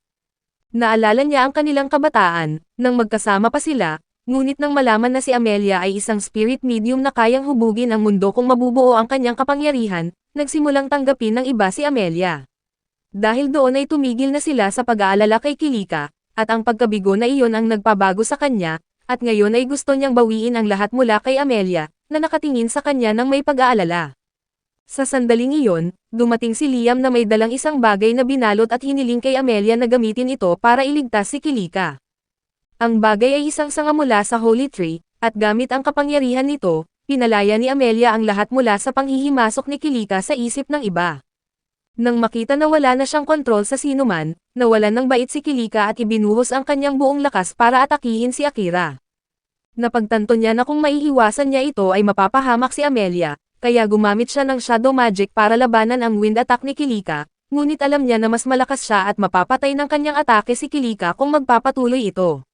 Naalala niya ang kanilang kabataan, nang magkasama pa sila, ngunit nang malaman na si Amelia ay isang spirit medium na kayang hubugin ang mundo kung mabubuo ang kanyang kapangyarihan, nagsimulang tanggapin ng iba si Amelia. Dahil doon ay tumigil na sila sa pag-aalala kay Kilika, at ang pagkabigo na iyon ang nagpabago sa kanya, at ngayon ay gusto niyang bawiin ang lahat mula kay Amelia, na nakatingin sa kanya ng may pag-aalala. Sa sandaling iyon, dumating si Liam na may dalang isang bagay na binalot at hiniling kay Amelia na gamitin ito para iligtas si Kilika. Ang bagay ay isang sanga mula sa Holy Tree, at gamit ang kapangyarihan nito, pinalaya ni Amelia ang lahat mula sa panghihimasok ni Kilika sa isip ng iba. Nang makita na wala na siyang kontrol sa sinuman, nawalan ng bait si Kilika at ibinuhos ang kanyang buong lakas para atakihin si Akira. Napagtanto niya na kung maiiwasan niya ito ay mapapahamak si Amelia, kaya gumamit siya ng shadow magic para labanan ang wind attack ni Kilika, ngunit alam niya na mas malakas siya at mapapatay ng kanyang atake si Kilika kung magpapatuloy ito.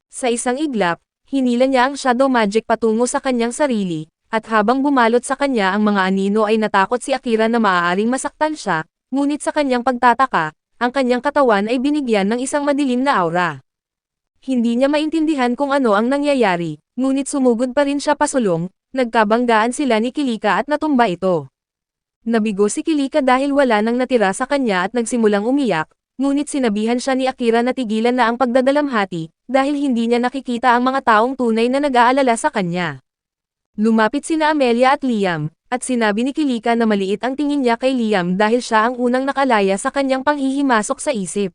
Sa isang iglap, hinila niya ang shadow magic patungo sa kanyang sarili, at habang bumalot sa kanya ang mga anino ay natakot si Akira na maaaring masaktan siya, ngunit sa kanyang pagtataka, ang kanyang katawan ay binigyan ng isang madilim na aura. Hindi niya maintindihan kung ano ang nangyayari, ngunit sumugod pa rin siya pasulong, nagkabanggaan sila ni Kilika at natumba ito. Nabigo si Kilika dahil wala nang natira sa kanya at nagsimulang umiyak, ngunit sinabihan siya ni Akira na tigilan na ang pagdadalamhati, dahil hindi niya nakikita ang mga taong tunay na nag-aalala sa kanya. Lumapit sina Amelia at Liam, at sinabi ni Kilika na maliit ang tingin niya kay Liam dahil siya ang unang nakalaya sa kanyang panghihimasok sa isip.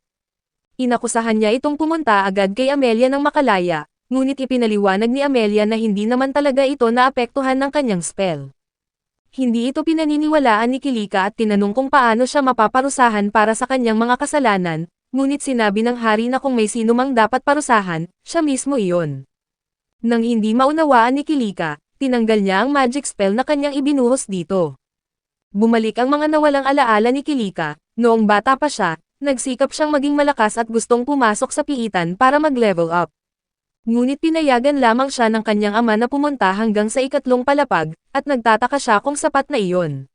Inakusahan niya itong pumunta agad kay Amelia ng makalaya, ngunit ipinaliwanag ni Amelia na hindi naman talaga ito naapektuhan ng kanyang spell. Hindi ito pinaniniwalaan ni Kilika at tinanong kung paano siya mapaparusahan para sa kanyang mga kasalanan, ngunit sinabi ng hari na kung may sino mang dapat parusahan, siya mismo iyon. Nang hindi maunawaan ni Kilika, tinanggal niya ang magic spell na kanyang ibinuhos dito. Bumalik ang mga nawalang alaala ni Kilika, noong bata pa siya, nagsikap siyang maging malakas at gustong pumasok sa piitan para mag-level up. Ngunit pinayagan lamang siya ng kanyang ama na pumunta hanggang sa ikatlong palapag, at nagtataka siya kung sapat na iyon.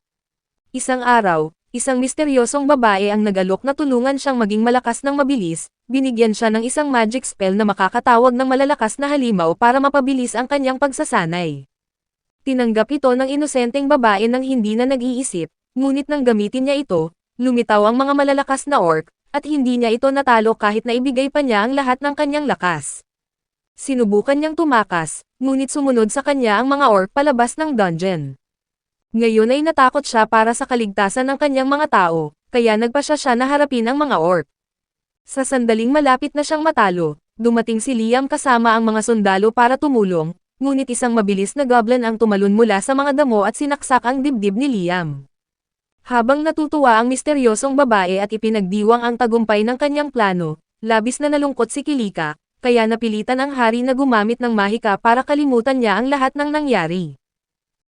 Isang araw, isang misteryosong babae ang nag-alok na tulungan siyang maging malakas ng mabilis, binigyan siya ng isang magic spell na makakatawag ng malalakas na halimaw para mapabilis ang kanyang pagsasanay. Tinanggap ito ng inosenteng babae nang hindi na nag-iisip, ngunit nang gamitin niya ito, lumitaw ang mga malalakas na orc, at hindi niya ito natalo kahit na ibigay pa niya ang lahat ng kanyang lakas. Sinubukan niyang tumakas, ngunit sumunod sa kanya ang mga orc palabas ng dungeon. Ngayon ay natakot siya para sa kaligtasan ng kanyang mga tao, kaya nagpasya siya na harapin ang mga orc. Sa sandaling malapit na siyang matalo, dumating si Liam kasama ang mga sundalo para tumulong, ngunit isang mabilis na goblin ang tumalon mula sa mga damo at sinaksak ang dibdib ni Liam. Habang natutuwa ang misteryosong babae at ipinagdiwang ang tagumpay ng kanyang plano, labis na nalungkot si Kilika, kaya napilitan ang hari na gumamit ng mahika para kalimutan niya ang lahat ng nangyari.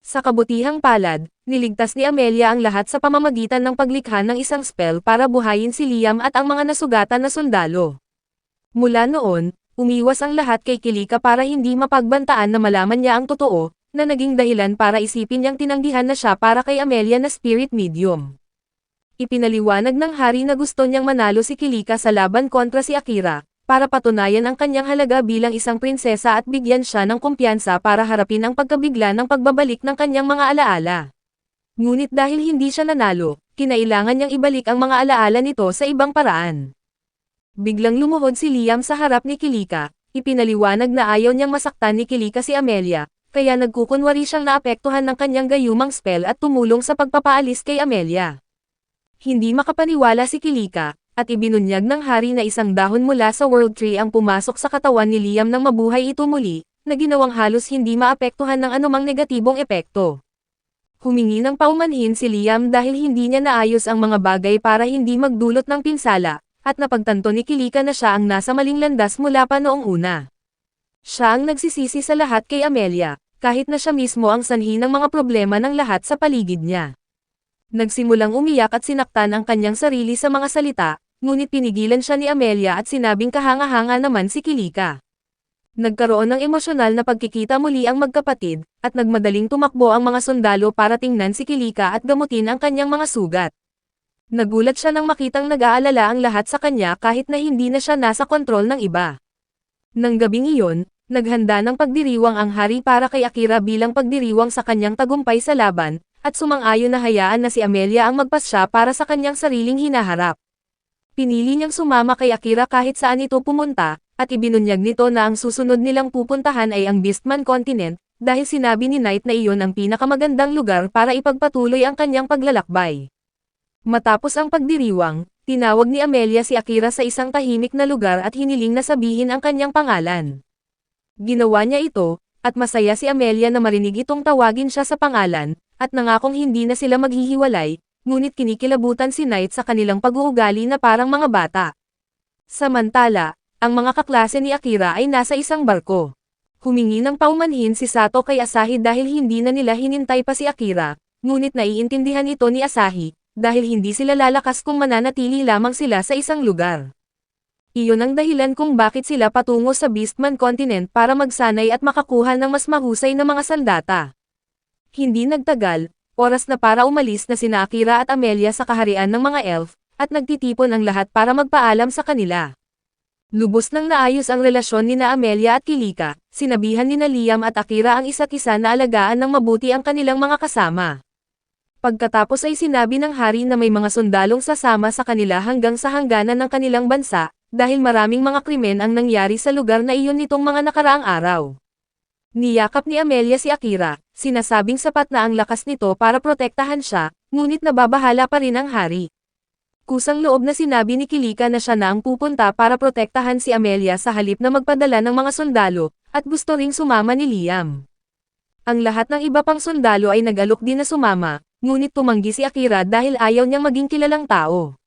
Sa kabutihang palad, niligtas ni Amelia ang lahat sa pamamagitan ng paglikha ng isang spell para buhayin si Liam at ang mga nasugatan na sundalo. Mula noon, umiwas ang lahat kay Kilika para hindi mapagbantaan na malaman niya ang totoo, na naging dahilan para isipin niyang tinanggihan na siya para kay Amelia na spirit medium. Ipinaliwanag ng hari na gusto niyang manalo si Kilika sa laban kontra si Akira, para patunayan ang kanyang halaga bilang isang prinsesa at bigyan siya ng kumpiyansa para harapin ang pagkabigla ng pagbabalik ng kanyang mga alaala. Ngunit dahil hindi siya nanalo, kinailangan niyang ibalik ang mga alaala nito sa ibang paraan. Biglang lumuhod si Liam sa harap ni Kilika, ipinaliwanag na ayaw niyang masaktan ni Kilika si Amelia, kaya nagkukunwari siyang naapektuhan ng kanyang gayumang spell at tumulong sa pagpapaalis kay Amelia. Hindi makapaniwala si Kilika, at ibinunyag ng hari na isang dahon mula sa World Tree ang pumasok sa katawan ni Liam nang mabuhay ito muli, na ginawang halos hindi maapektuhan ng anumang negatibong epekto. Humingi ng paumanhin si Liam dahil hindi niya naayos ang mga bagay para hindi magdulot ng pinsala, at napagtanto ni Kilika na siya ang nasa maling landas mula pa noong una. Siya ang nagsisisi sa lahat kay Amelia, kahit na siya mismo ang sanhi ng mga problema ng lahat sa paligid niya. Nagsimulang umiyak at sinaktan ang kanyang sarili sa mga salita, ngunit pinigilan siya ni Amelia at sinabing kahanga-hanga naman si Kilika. Nagkaroon ng emosyonal na pagkikita muli ang magkapatid, at nagmadaling tumakbo ang mga sundalo para tingnan si Kilika at gamutin ang kanyang mga sugat. Nagulat siya nang makitang nag-aalala ang lahat sa kanya kahit na hindi na siya nasa kontrol ng iba. Nang gabing iyon, naghanda ng pagdiriwang ang hari para kay Akira bilang pagdiriwang sa kanyang tagumpay sa laban, at sumang-ayon na hayaan na si Amelia ang magpasya para sa kanyang sariling hinaharap. Pinili niyang sumama kay Akira kahit saan ito pumunta, at ibinunyag nito na ang susunod nilang pupuntahan ay ang Beastman Continent, dahil sinabi ni Knight na iyon ang pinakamagandang lugar para ipagpatuloy ang kanyang paglalakbay. Matapos ang pagdiriwang, tinawag ni Amelia si Akira sa isang tahimik na lugar at hiniling na sabihin ang kanyang pangalan. Ginawa niya ito, at masaya si Amelia na marinig itong tawagin siya sa pangalan, at nangakong hindi na sila maghihiwalay, ngunit kinikilabutan si Knight sa kanilang pag-uugali na parang mga bata. Samantala, ang mga kaklase ni Akira ay nasa isang barko. Humingi ng paumanhin si Sato kay Asahi dahil hindi na nila hinintay pa si Akira, ngunit naiintindihan ito ni Asahi, dahil hindi sila lalakas kung mananatili lamang sila sa isang lugar. Iyon ang dahilan kung bakit sila patungo sa Beastman Continent para magsanay at makakuha ng mas mahusay na mga sandata. Hindi nagtagal, oras na para umalis na sina Akira at Amelia sa kaharian ng mga elf, at nagtitipon ang lahat para magpaalam sa kanila. Lubos nang naayos ang relasyon ni na Amelia at Kilika, sinabihan ni na Liam at Akira ang isa't isa na alagaan ng mabuti ang kanilang mga kasama. Pagkatapos ay sinabi ng hari na may mga sundalong sasama sa kanila hanggang sa hangganan ng kanilang bansa, dahil maraming mga krimen ang nangyari sa lugar na iyon nitong mga nakaraang araw. Niyakap ni Amelia si Akira, sinasabing sapat na ang lakas nito para protektahan siya, ngunit nababahala pa rin ang hari. Kusang loob na sinabi ni Kilika na siya na ang pupunta para protektahan si Amelia sa halip na magpadala ng mga sundalo, at gusto ring sumama ni Liam. Ang lahat ng iba pang sundalo ay nag-alok din na sumama, ngunit tumanggi si Akira dahil ayaw niyang maging kilalang tao.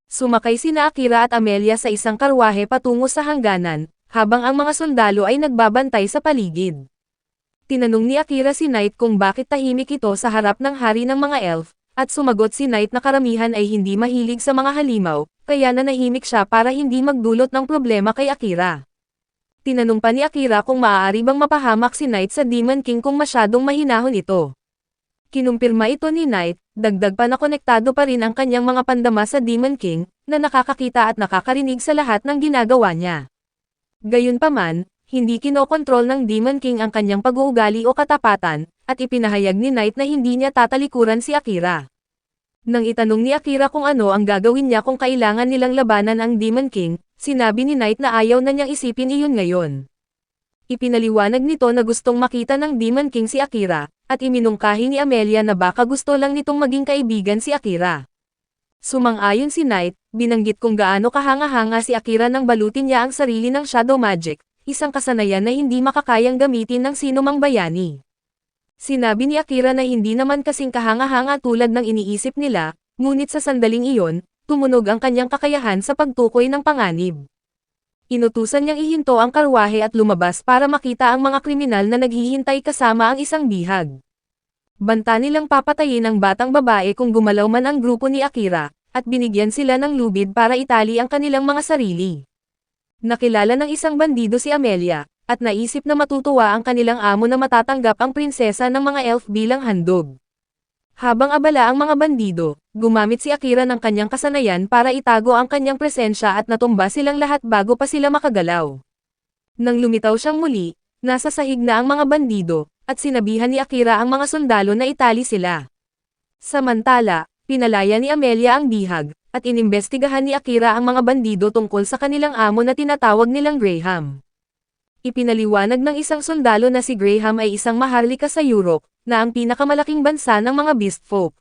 Sumakay sina Akira at Amelia sa isang karwahe patungo sa hangganan, habang ang mga sundalo ay nagbabantay sa paligid. Tinanong ni Akira si Knight kung bakit tahimik ito sa harap ng hari ng mga elf, at sumagot si Knight na karamihan ay hindi mahilig sa mga halimaw, kaya nanahimik siya para hindi magdulot ng problema kay Akira. Tinanong pa ni Akira kung maaari bang mapahamak si Knight sa Demon King kung masyadong mahinahon ito. Kinumpirma ito ni Knight, dagdag pa na konektado pa rin ang kanyang mga pandama sa Demon King, na nakakakita at nakakarinig sa lahat ng ginagawa niya. Gayunpaman, hindi kinokontrol ng Demon King ang kanyang pag-uugali o katapatan, at ipinahayag ni Knight na hindi niya tatalikuran si Akira. Nang itanong ni Akira kung ano ang gagawin niya kung kailangan nilang labanan ang Demon King, sinabi ni Knight na ayaw na niyang isipin iyon ngayon. Ipinaliwanag nito na gustong makita ng Demon King si Akira, at iminungkahi ni Amelia na baka gusto lang nitong maging kaibigan si Akira. Sumang-ayon si Knight, binanggit kung gaano kahanga-hanga si Akira nang balutin niya ang sarili ng shadow magic, isang kasanayan na hindi makakayang gamitin ng sinumang bayani. Sinabi ni Akira na hindi naman kasing kahanga-hanga tulad ng iniisip nila, ngunit sa sandaling iyon, tumunog ang kanyang kakayahan sa pagtukoy ng panganib. Inutusan niyang ihinto ang karwahe at lumabas para makita ang mga kriminal na naghihintay kasama ang isang bihag. Banta nilang papatayin ang batang babae kung gumalaw man ang grupo ni Akira, at binigyan sila ng lubid para itali ang kanilang mga sarili. Nakilala ng isang bandido si Amelia, at naisip na matutuwa ang kanilang amo na matatanggap ang prinsesa ng mga elf bilang handog. Habang abala ang mga bandido, gumamit si Akira ng kanyang kasanayan para itago ang kanyang presensya at natumba silang lahat bago pa sila makagalaw. Nang lumitaw siyang muli, nasa sahig na ang mga bandido, at sinabihan ni Akira ang mga sundalo na itali sila. Samantala, pinalaya ni Amelia ang bihag, at inimbestigahan ni Akira ang mga bandido tungkol sa kanilang amo na tinatawag nilang Graham. Ipinaliwanag ng isang sundalo na si Graham ay isang maharlika sa Europe, na ang pinakamalaking bansa ng mga beast folk.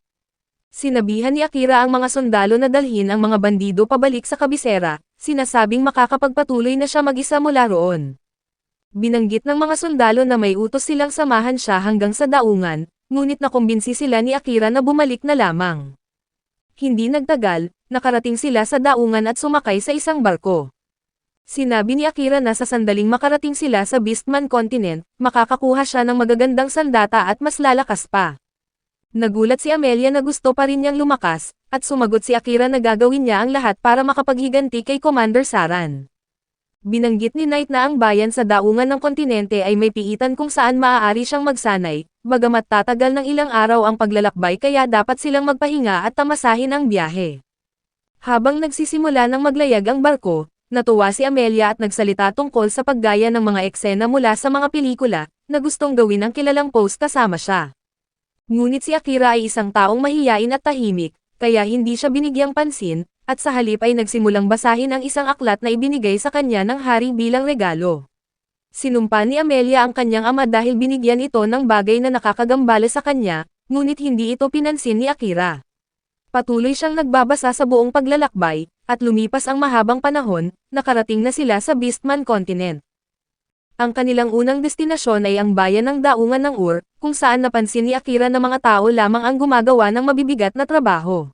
Sinabihan ni Akira ang mga sundalo na dalhin ang mga bandido pabalik sa kabisera, sinasabing makakapagpatuloy na siya mag-isa mula roon. Binanggit ng mga sundalo na may utos silang samahan siya hanggang sa daungan, ngunit nakumbinsi sila ni Akira na bumalik na lamang. Hindi nagtagal, nakarating sila sa daungan at sumakay sa isang barko. Sinabi ni Akira na sa sandaling makarating sila sa Beastman Continent, makakakuha siya ng magagandang sandata at mas lalakas pa. Nagulat si Amelia na gusto pa rin niyang lumakas, at sumagot si Akira na gagawin niya ang lahat para makapaghiganti kay Commander Saran. Binanggit ni Knight na ang bayan sa daungan ng kontinente ay may piitan kung saan maaari siyang magsanay, bagamat tatagal ng ilang araw ang paglalakbay kaya dapat silang magpahinga at tamasahin ang biyahe. Habang nagsisimula ng maglayag ang barko, natuwa si Amelia at nagsalita tungkol sa paggaya ng mga eksena mula sa mga pelikula, na gustong gawin ng kilalang post kasama siya. Ngunit si Akira ay isang taong mahiyain at tahimik, kaya hindi siya binigyang pansin, at sa halip ay nagsimulang basahin ang isang aklat na ibinigay sa kanya ng hari bilang regalo. Sinumpa ni Amelia ang kanyang ama dahil binigyan ito ng bagay na nakakagambala sa kanya, ngunit hindi ito pinansin ni Akira. Patuloy siyang nagbabasa sa buong paglalakbay, at lumipas ang mahabang panahon, nakarating na sila sa Beastman Continent. Ang kanilang unang destinasyon ay ang bayan ng Daungan ng Ur, kung saan napansin ni Akira na mga tao lamang ang gumagawa ng mabibigat na trabaho.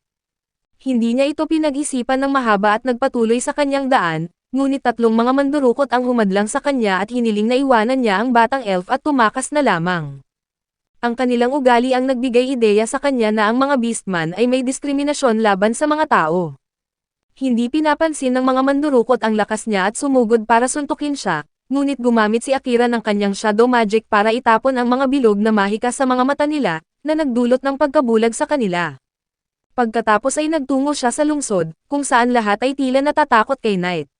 Hindi niya ito pinag-isipan ng mahaba at nagpatuloy sa kanyang daan, ngunit tatlong mga mandurukot ang humadlang sa kanya at hiniling na iwanan niya ang batang elf at tumakas na lamang. Ang kanilang ugali ang nagbigay ideya sa kanya na ang mga beastman ay may diskriminasyon laban sa mga tao. Hindi pinapansin ng mga mandurukot ang lakas niya at sumugod para suntukin siya, ngunit gumamit si Akira ng kanyang shadow magic para itapon ang mga bilog na mahika sa mga mata nila, na nagdulot ng pagkabulag sa kanila. Pagkatapos ay nagtungo siya sa lungsod, kung saan lahat ay tila natatakot kay Knight.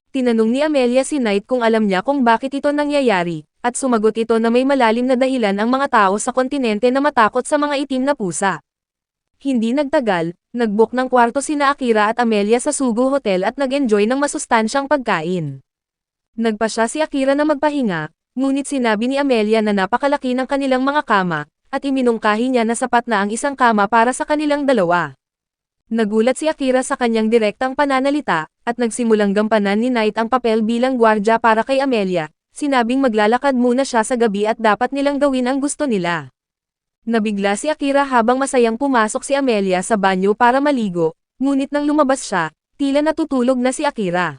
Tinanong ni Amelia si Knight kung alam niya kung bakit ito nangyayari, at sumagot ito na may malalim na dahilan ang mga tao sa kontinente na matakot sa mga itim na pusa. Hindi nagtagal, nag-book ng kwarto sina Akira at Amelia sa Sugu Hotel at nag-enjoy ng masustansyang pagkain. Nagpa siya si Akira na magpahinga, ngunit sinabi ni Amelia na napakalaki ng kanilang mga kama, at iminungkahi niya na sapat na ang isang kama para sa kanilang dalawa. Nagulat si Akira sa kanyang direktang pananalita, at nagsimulang gampanan ni Knight ang papel bilang gwardya para kay Amelia, sinabing maglalakad muna siya sa gabi at dapat nilang gawin ang gusto nila. Nabigla si Akira habang masayang pumasok si Amelia sa banyo para maligo, ngunit nang lumabas siya, tila natutulog na si Akira.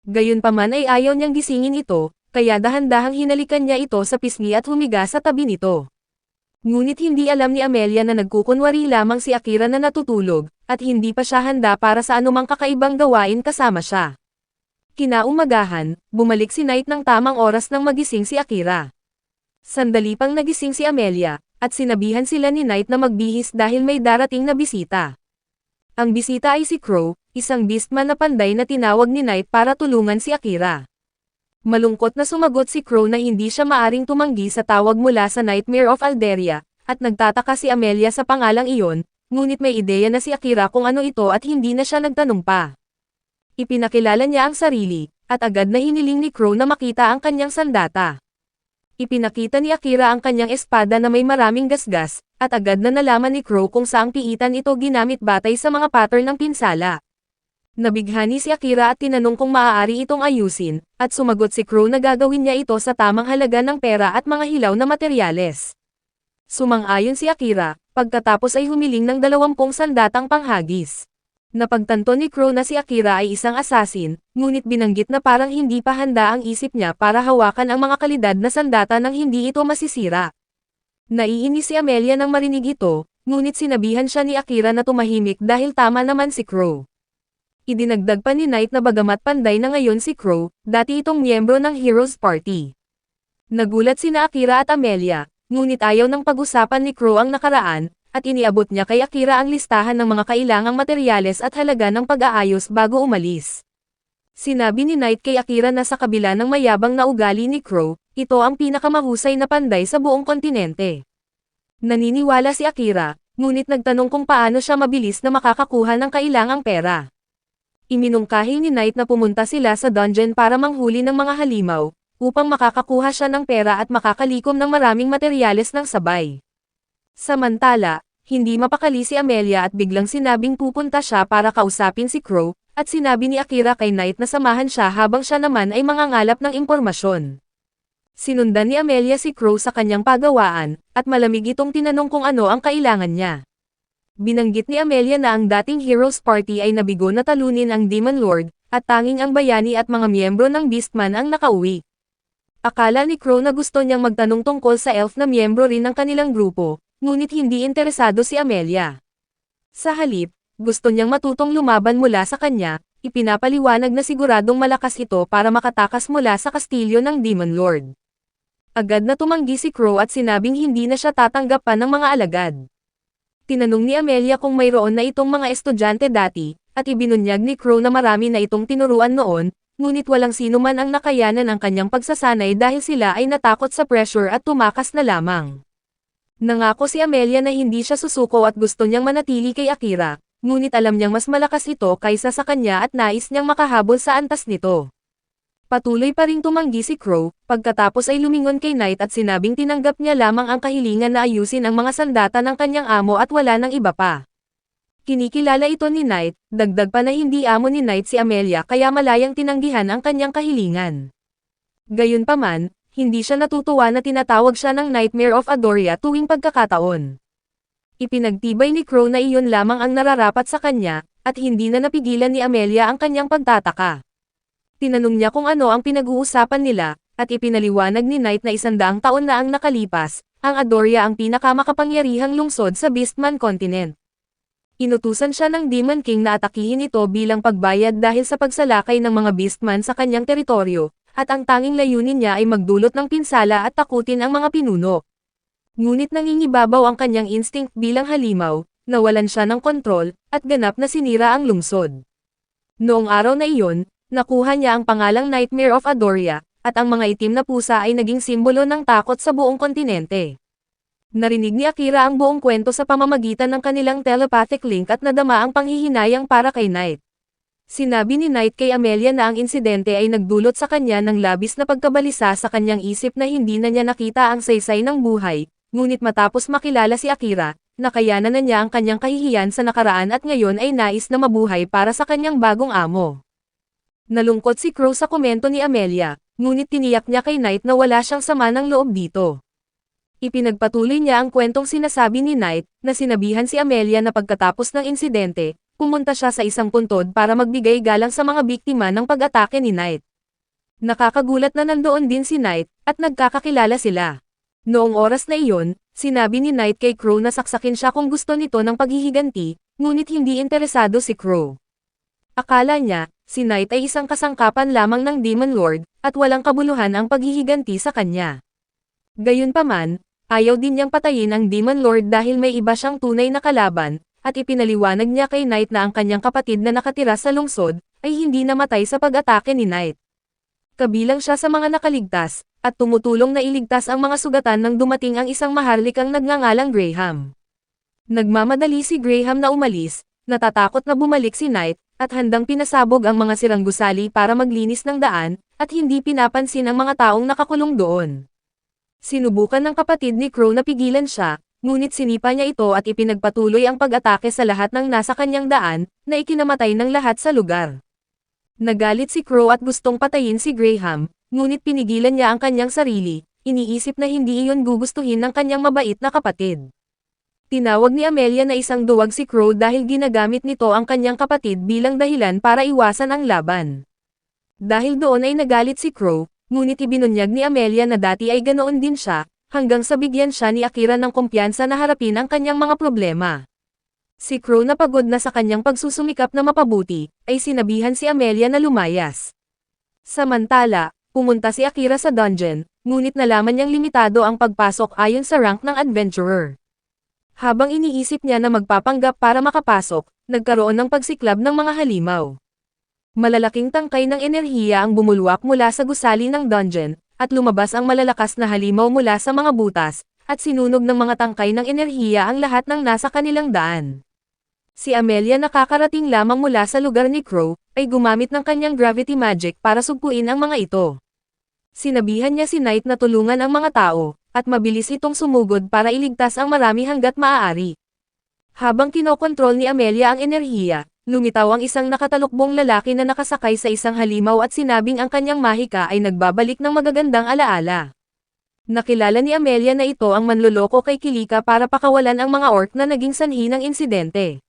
Gayunpaman ay ayaw niyang gisingin ito, kaya dahan-dahang hinalikan niya ito sa pisngi at humiga sa tabi nito. Ngunit hindi alam ni Amelia na nagkukunwari lamang si Akira na natutulog, at hindi pa siya handa para sa anumang kakaibang gawain kasama siya. Kinaumagahan, bumalik si Knight ng tamang oras nang magising si Akira. Sandali pang nagising si Amelia, at sinabihan sila ni Knight na magbihis dahil may darating na bisita. Ang bisita ay si Crow, isang beastman na panday na tinawag ni Knight para tulungan si Akira. Malungkot na sumagot si Crow na hindi siya maaring tumanggi sa tawag mula sa Nightmare of Alderia, at nagtataka si Amelia sa pangalang iyon, ngunit may ideya na si Akira kung ano ito at hindi na siya nagtanong pa. Ipinakilala niya ang sarili, at agad na hiniling ni Crow na makita ang kanyang sandata. Ipinakita ni Akira ang kanyang espada na may maraming gasgas, at agad na nalaman ni Crow kung saang piitan ito ginamit batay sa mga pattern ng pinsala. Nabighani si Akira at tinanong kung maaari itong ayusin, at sumagot si Crow na gagawin niya ito sa tamang halaga ng pera at mga hilaw na materyales. Sumang-ayon si Akira, pagkatapos ay humiling ng 20 sandatang panghagis. Napagtanto ni Crow na si Akira ay isang assassin, ngunit binanggit na parang hindi pa handa ang isip niya para hawakan ang mga kalidad na sandata nang hindi ito masisira. Naiinis si Amelia nang marinig ito, ngunit sinabihan siya ni Akira na tumahimik dahil tama naman si Crow. Idinagdag pa ni Knight na bagamat panday na ngayon si Crow, dati itong miyembro ng Heroes Party. Nagulat sina Akira at Amelia, ngunit ayaw ng pag-usapan ni Crow ang nakaraan, at iniabot niya kay Akira ang listahan ng mga kailangang materyales at halaga ng pag-aayos bago umalis. Sinabi ni Knight kay Akira na sa kabila ng mayabang na ugali ni Crow, ito ang pinakamahusay na panday sa buong kontinente. Naniniwala si Akira, ngunit nagtanong kung paano siya mabilis na makakakuha ng kailangang pera. Iminungkahi ni Knight na pumunta sila sa dungeon para manghuli ng mga halimaw, upang makakakuha siya ng pera at makakalikom ng maraming materyales ng sabay. Samantala, hindi mapakali si Amelia at biglang sinabing pupunta siya para kausapin si Crow, at sinabi ni Akira kay Knight na samahan siya habang siya naman ay mangangalap ng impormasyon. Sinundan ni Amelia si Crow sa kanyang pagawaan, at malamig itong tinanong kung ano ang kailangan niya. Binanggit ni Amelia na ang dating Heroes Party ay nabigo na talunin ang Demon Lord, at tanging ang bayani at mga miyembro ng Beastman ang nakauwi. Akala ni Crow na gusto niyang magtanong tungkol sa elf na miyembro rin ng kanilang grupo, ngunit hindi interesado si Amelia. Sa halip, gusto niyang matutong lumaban mula sa kanya, ipinapaliwanag na siguradong malakas ito para makatakas mula sa kastilyo ng Demon Lord. Agad na tumanggi si Crow at sinabing hindi na siya tatanggap pa ng mga alagad. Tinanong ni Amelia kung mayroon na itong mga estudyante dati, at ibinunyag ni Crow na marami na itong tinuruan noon, ngunit walang sino man ang nakayanan ang kanyang pagsasanay dahil sila ay natakot sa pressure at tumakas na lamang. Nangako si Amelia na hindi siya susuko at gusto niyang manatili kay Akira, ngunit alam niyang mas malakas ito kaysa sa kanya at nais niyang makahabol sa antas nito. Patuloy pa ring tumanggi si Crow, pagkatapos ay lumingon kay Knight at sinabing tinanggap niya lamang ang kahilingan na ayusin ang mga sandata ng kanyang amo at wala nang iba pa. Kinikilala ito ni Knight, dagdag pa na hindi amo ni Knight si Amelia kaya malayang tinanggihan ang kanyang kahilingan. Gayunpaman, hindi siya natutuwa na tinatawag siya ng Nightmare of Adoria tuwing pagkakataon. Ipinagtibay ni Crow na iyon lamang ang nararapat sa kanya, at hindi na napigilan ni Amelia ang kanyang pagtataka. Tinanong niya kung ano ang pinag-uusapan nila, at ipinaliwanag ni Knight na 100 taon na ang nakalipas, ang Adoria ang pinakamakapangyarihang lungsod sa Beastman Continent. Inutusan siya ng Demon King na atakihin ito bilang pagbayad dahil sa pagsalakay ng mga Beastman sa kanyang teritoryo, at ang tanging layunin niya ay magdulot ng pinsala at takutin ang mga pinuno. Ngunit nangingibabaw ang kanyang instinct bilang halimaw, nawalan siya ng kontrol, at ganap na sinira ang lungsod. Noong araw na iyon, nakuha niya ang pangalang Nightmare of Adoria, at ang mga itim na pusa ay naging simbolo ng takot sa buong kontinente. Narinig ni Akira ang buong kwento sa pamamagitan ng kanilang telepathic link at nadama ang panghihinayang para kay Knight. Sinabi ni Knight kay Amelia na ang insidente ay nagdulot sa kanya ng labis na pagkabalisa sa kanyang isip na hindi na niya nakita ang saysay ng buhay, ngunit matapos makilala si Akira, nakayanan na niya ang kanyang kahihiyan sa nakaraan at ngayon ay nais na mabuhay para sa kanyang bagong amo. Nalungkot si Crow sa komento ni Amelia, ngunit tiniyak niya kay Knight na wala siyang sama ng loob dito. Ipinagpatuloy niya ang kwentong sinasabi ni Knight, na sinabihan si Amelia na pagkatapos ng insidente, pumunta siya sa isang puntod para magbigay galang sa mga biktima ng pag-atake ni Knight. Nakakagulat na nandoon din si Knight, at nagkakakilala sila. Noong oras na iyon, sinabi ni Knight kay Crow na saksakin siya kung gusto nito ng paghihiganti, ngunit hindi interesado si Crow. Akala niya, si Knight ay isang kasangkapan lamang ng Demon Lord, at walang kabuluhan ang paghihiganti sa kanya. Gayunpaman, ayaw din niyang patayin ang Demon Lord dahil may iba siyang tunay na kalaban, at ipinaliwanag niya kay Knight na ang kanyang kapatid na nakatira sa lungsod, ay hindi namatay sa pag-atake ni Knight. Kabilang siya sa mga nakaligtas, at tumutulong na iligtas ang mga sugatan nang dumating ang isang maharlikang nagngangalang Graham. Nagmamadali si Graham na umalis, natatakot na bumalik si Knight, at handang pinasabog ang mga sirang gusali para maglinis ng daan, at hindi pinapansin ang mga taong nakakulong doon. Sinubukan ng kapatid ni Crow na pigilan siya, ngunit sinipa niya ito at ipinagpatuloy ang pag-atake sa lahat ng nasa kanyang daan, na ikinamatay ng lahat sa lugar. Nagalit si Crow at gustong patayin si Graham, ngunit pinigilan niya ang kanyang sarili, iniisip na hindi iyon gugustuhin ng kanyang mabait na kapatid. Tinawag ni Amelia na isang duwag si Crow dahil ginagamit nito ang kanyang kapatid bilang dahilan para iwasan ang laban. Dahil doon ay nagalit si Crow, ngunit ibinunyag ni Amelia na dati ay ganoon din siya, hanggang sa bigyan siya ni Akira ng kumpiyansa na harapin ang kanyang mga problema. Si Crow na pagod na sa kanyang pagsusumikap na mapabuti, ay sinabihan si Amelia na lumayas. Samantala, pumunta si Akira sa dungeon, ngunit nalaman niyang limitado ang pagpasok ayon sa rank ng adventurer. Habang iniisip niya na magpapanggap para makapasok, nagkaroon ng pagsiklab ng mga halimaw. Malalaking tangkay ng enerhiya ang bumulwak mula sa gusali ng dungeon, at lumabas ang malalakas na halimaw mula sa mga butas, at sinunog ng mga tangkay ng enerhiya ang lahat ng nasa kanilang daan. Si Amelia nakakarating lamang mula sa lugar ni Crow, ay gumamit ng kanyang gravity magic para sugpuin ang mga ito. Sinabihan niya si Knight na tulungan ang mga tao, at mabilis itong sumugod para iligtas ang marami hanggat maaari. Habang kinokontrol ni Amelia ang enerhiya, lumitaw ang isang nakatalukbong lalaki na nakasakay sa isang halimaw at sinabing ang kanyang mahika ay nagbabalik ng magagandang alaala. Nakilala ni Amelia na ito ang manloloko kay Kilika para pakawalan ang mga orc na naging sanhi ng insidente.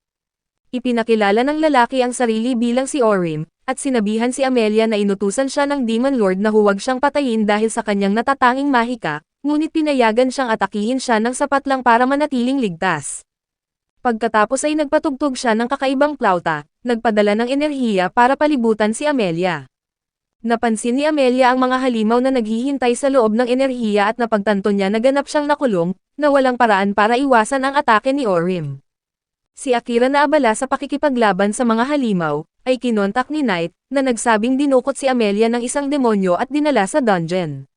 Ipinakilala ng lalaki ang sarili bilang si Orim, at sinabihan si Amelia na inutusan siya ng Demon Lord na huwag siyang patayin dahil sa kanyang natatanging mahika, ngunit pinayagan siyang atakihin siya ng sapat lang para manatiling ligtas. Pagkatapos ay nagpatugtog siya ng kakaibang plauta, nagpadala ng enerhiya para palibutan si Amelia. Napansin ni Amelia ang mga halimaw na naghihintay sa loob ng enerhiya at napagtanto niya na ganap siyang nakulong, na walang paraan para iwasan ang atake ni Orim. Si Akira na abala sa pakikipaglaban sa mga halimaw, ay kinontak ni Knight, na nagsabing dinukot si Amelia ng isang demonyo at dinala sa dungeon.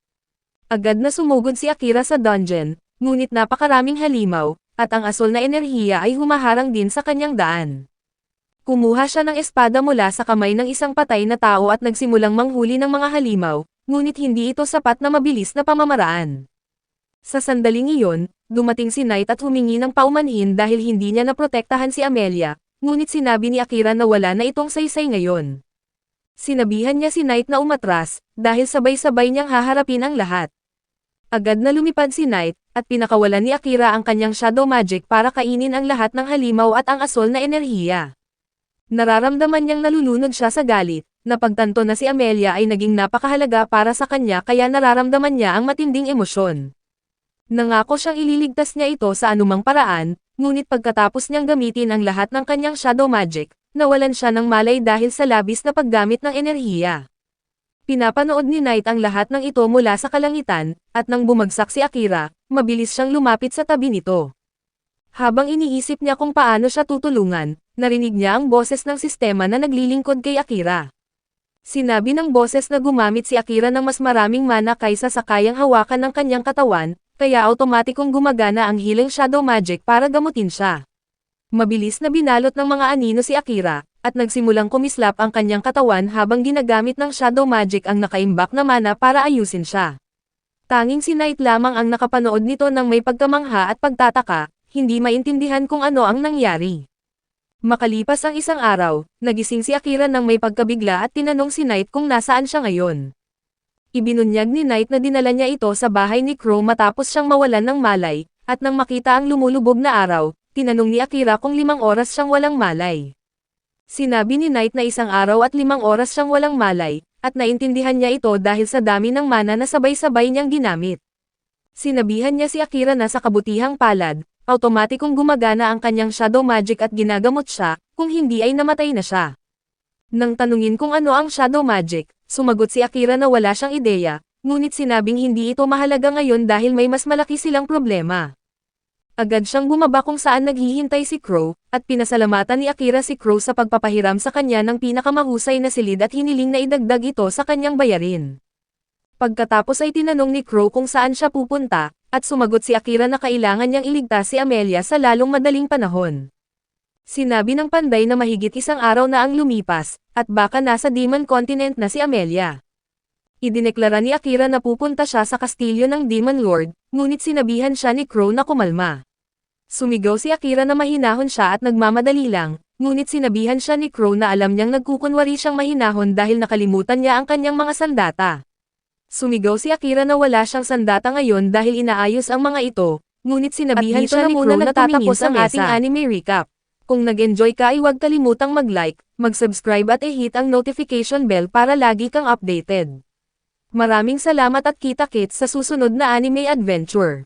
Agad na sumugod si Akira sa dungeon, ngunit napakaraming halimaw, at ang asol na enerhiya ay humaharang din sa kanyang daan. Kumuha siya ng espada mula sa kamay ng isang patay na tao at nagsimulang manghuli ng mga halimaw, ngunit hindi ito sapat na mabilis na pamamaraan. Sa sandaling iyon, dumating si Knight at humingi ng paumanhin dahil hindi niya naprotektahan si Amelia, ngunit sinabi ni Akira na wala na itong saysay ngayon. Sinabihan niya si Knight na umatras, dahil sabay-sabay niyang haharapin ang lahat. Agad na lumipad si Knight, at pinakawalan ni Akira ang kanyang shadow magic para kainin ang lahat ng halimaw at ang asol na enerhiya. Nararamdaman niyang nalulunod siya sa galit, napagtanto na si Amelia ay naging napakahalaga para sa kanya kaya nararamdaman niya ang matinding emosyon. Nangako siyang ililigtas niya ito sa anumang paraan, ngunit pagkatapos niyang gamitin ang lahat ng kanyang shadow magic, nawalan siya ng malay dahil sa labis na paggamit ng enerhiya. Pinapanood ni Knight ang lahat ng ito mula sa kalangitan, at nang bumagsak si Akira, mabilis siyang lumapit sa tabi nito. Habang iniisip niya kung paano siya tutulungan, narinig niya ang boses ng sistema na naglilingkod kay Akira. Sinabi ng boses na gumamit si Akira ng mas maraming mana kaysa sa kayang hawakan ng kanyang katawan, kaya automatikong gumagana ang healing shadow magic para gamutin siya. Mabilis na binalot ng mga anino si Akira, at nagsimulang kumislap ang kanyang katawan habang ginagamit ng shadow magic ang nakaimbak na mana para ayusin siya. Tanging si Knight lamang ang nakapanood nito ng may pagkamangha at pagtataka, hindi maintindihan kung ano ang nangyari. Makalipas ang isang araw, nagising si Akira nang may pagkabigla at tinanong si Knight kung nasaan siya ngayon. Ibinunyag ni Knight na dinala niya ito sa bahay ni Crow matapos siyang mawalan ng malay, at nang makita ang lumulubog na araw, tinanong ni Akira kung 5 oras siyang walang malay. Sinabi ni Knight na 1 araw at 5 oras siyang walang malay, at naintindihan niya ito dahil sa dami ng mana na sabay-sabay niyang ginamit. Sinabihan niya si Akira na sa kabutihang palad, automatikong gumagana ang kanyang shadow magic at ginagamot siya, kung hindi ay namatay na siya. Nang tanungin kung ano ang shadow magic, sumagot si Akira na wala siyang ideya, ngunit sinabing hindi ito mahalaga ngayon dahil may mas malaki silang problema. Agad siyang bumaba kung saan naghihintay si Crow, at pinasalamatan ni Akira si Crow sa pagpapahiram sa kanya ng pinakamahusay na silid at hiniling na idagdag ito sa kanyang bayarin. Pagkatapos ay tinanong ni Crow kung saan siya pupunta, at sumagot si Akira na kailangan niyang iligtas si Amelia sa lalong madaling panahon. Sinabi ng panday na mahigit 1 araw na ang lumipas, at baka nasa Demon Continent na si Amelia. Idineklara ni Akira na pupunta siya sa kastilyo ng Demon Lord, ngunit sinabihan siya ni Crow na kumalma. Sumigaw si Akira na mahinahon siya at nagmamadali lang, ngunit sinabihan siya ni Crow na alam niyang nagkukunwari siyang mahinahon dahil nakalimutan niya ang kanyang mga sandata. Sumigaw si Akira na wala siyang sandata ngayon dahil inaayos ang mga ito, ngunit sinabihan siya ni Crow na tatapos ang ating anime recap. Kung nag-enjoy ka ay huwag kalimutang mag-like, mag-subscribe at i-hit ang notification bell para lagi kang updated. Maraming salamat at kita-kits sa susunod na anime adventure.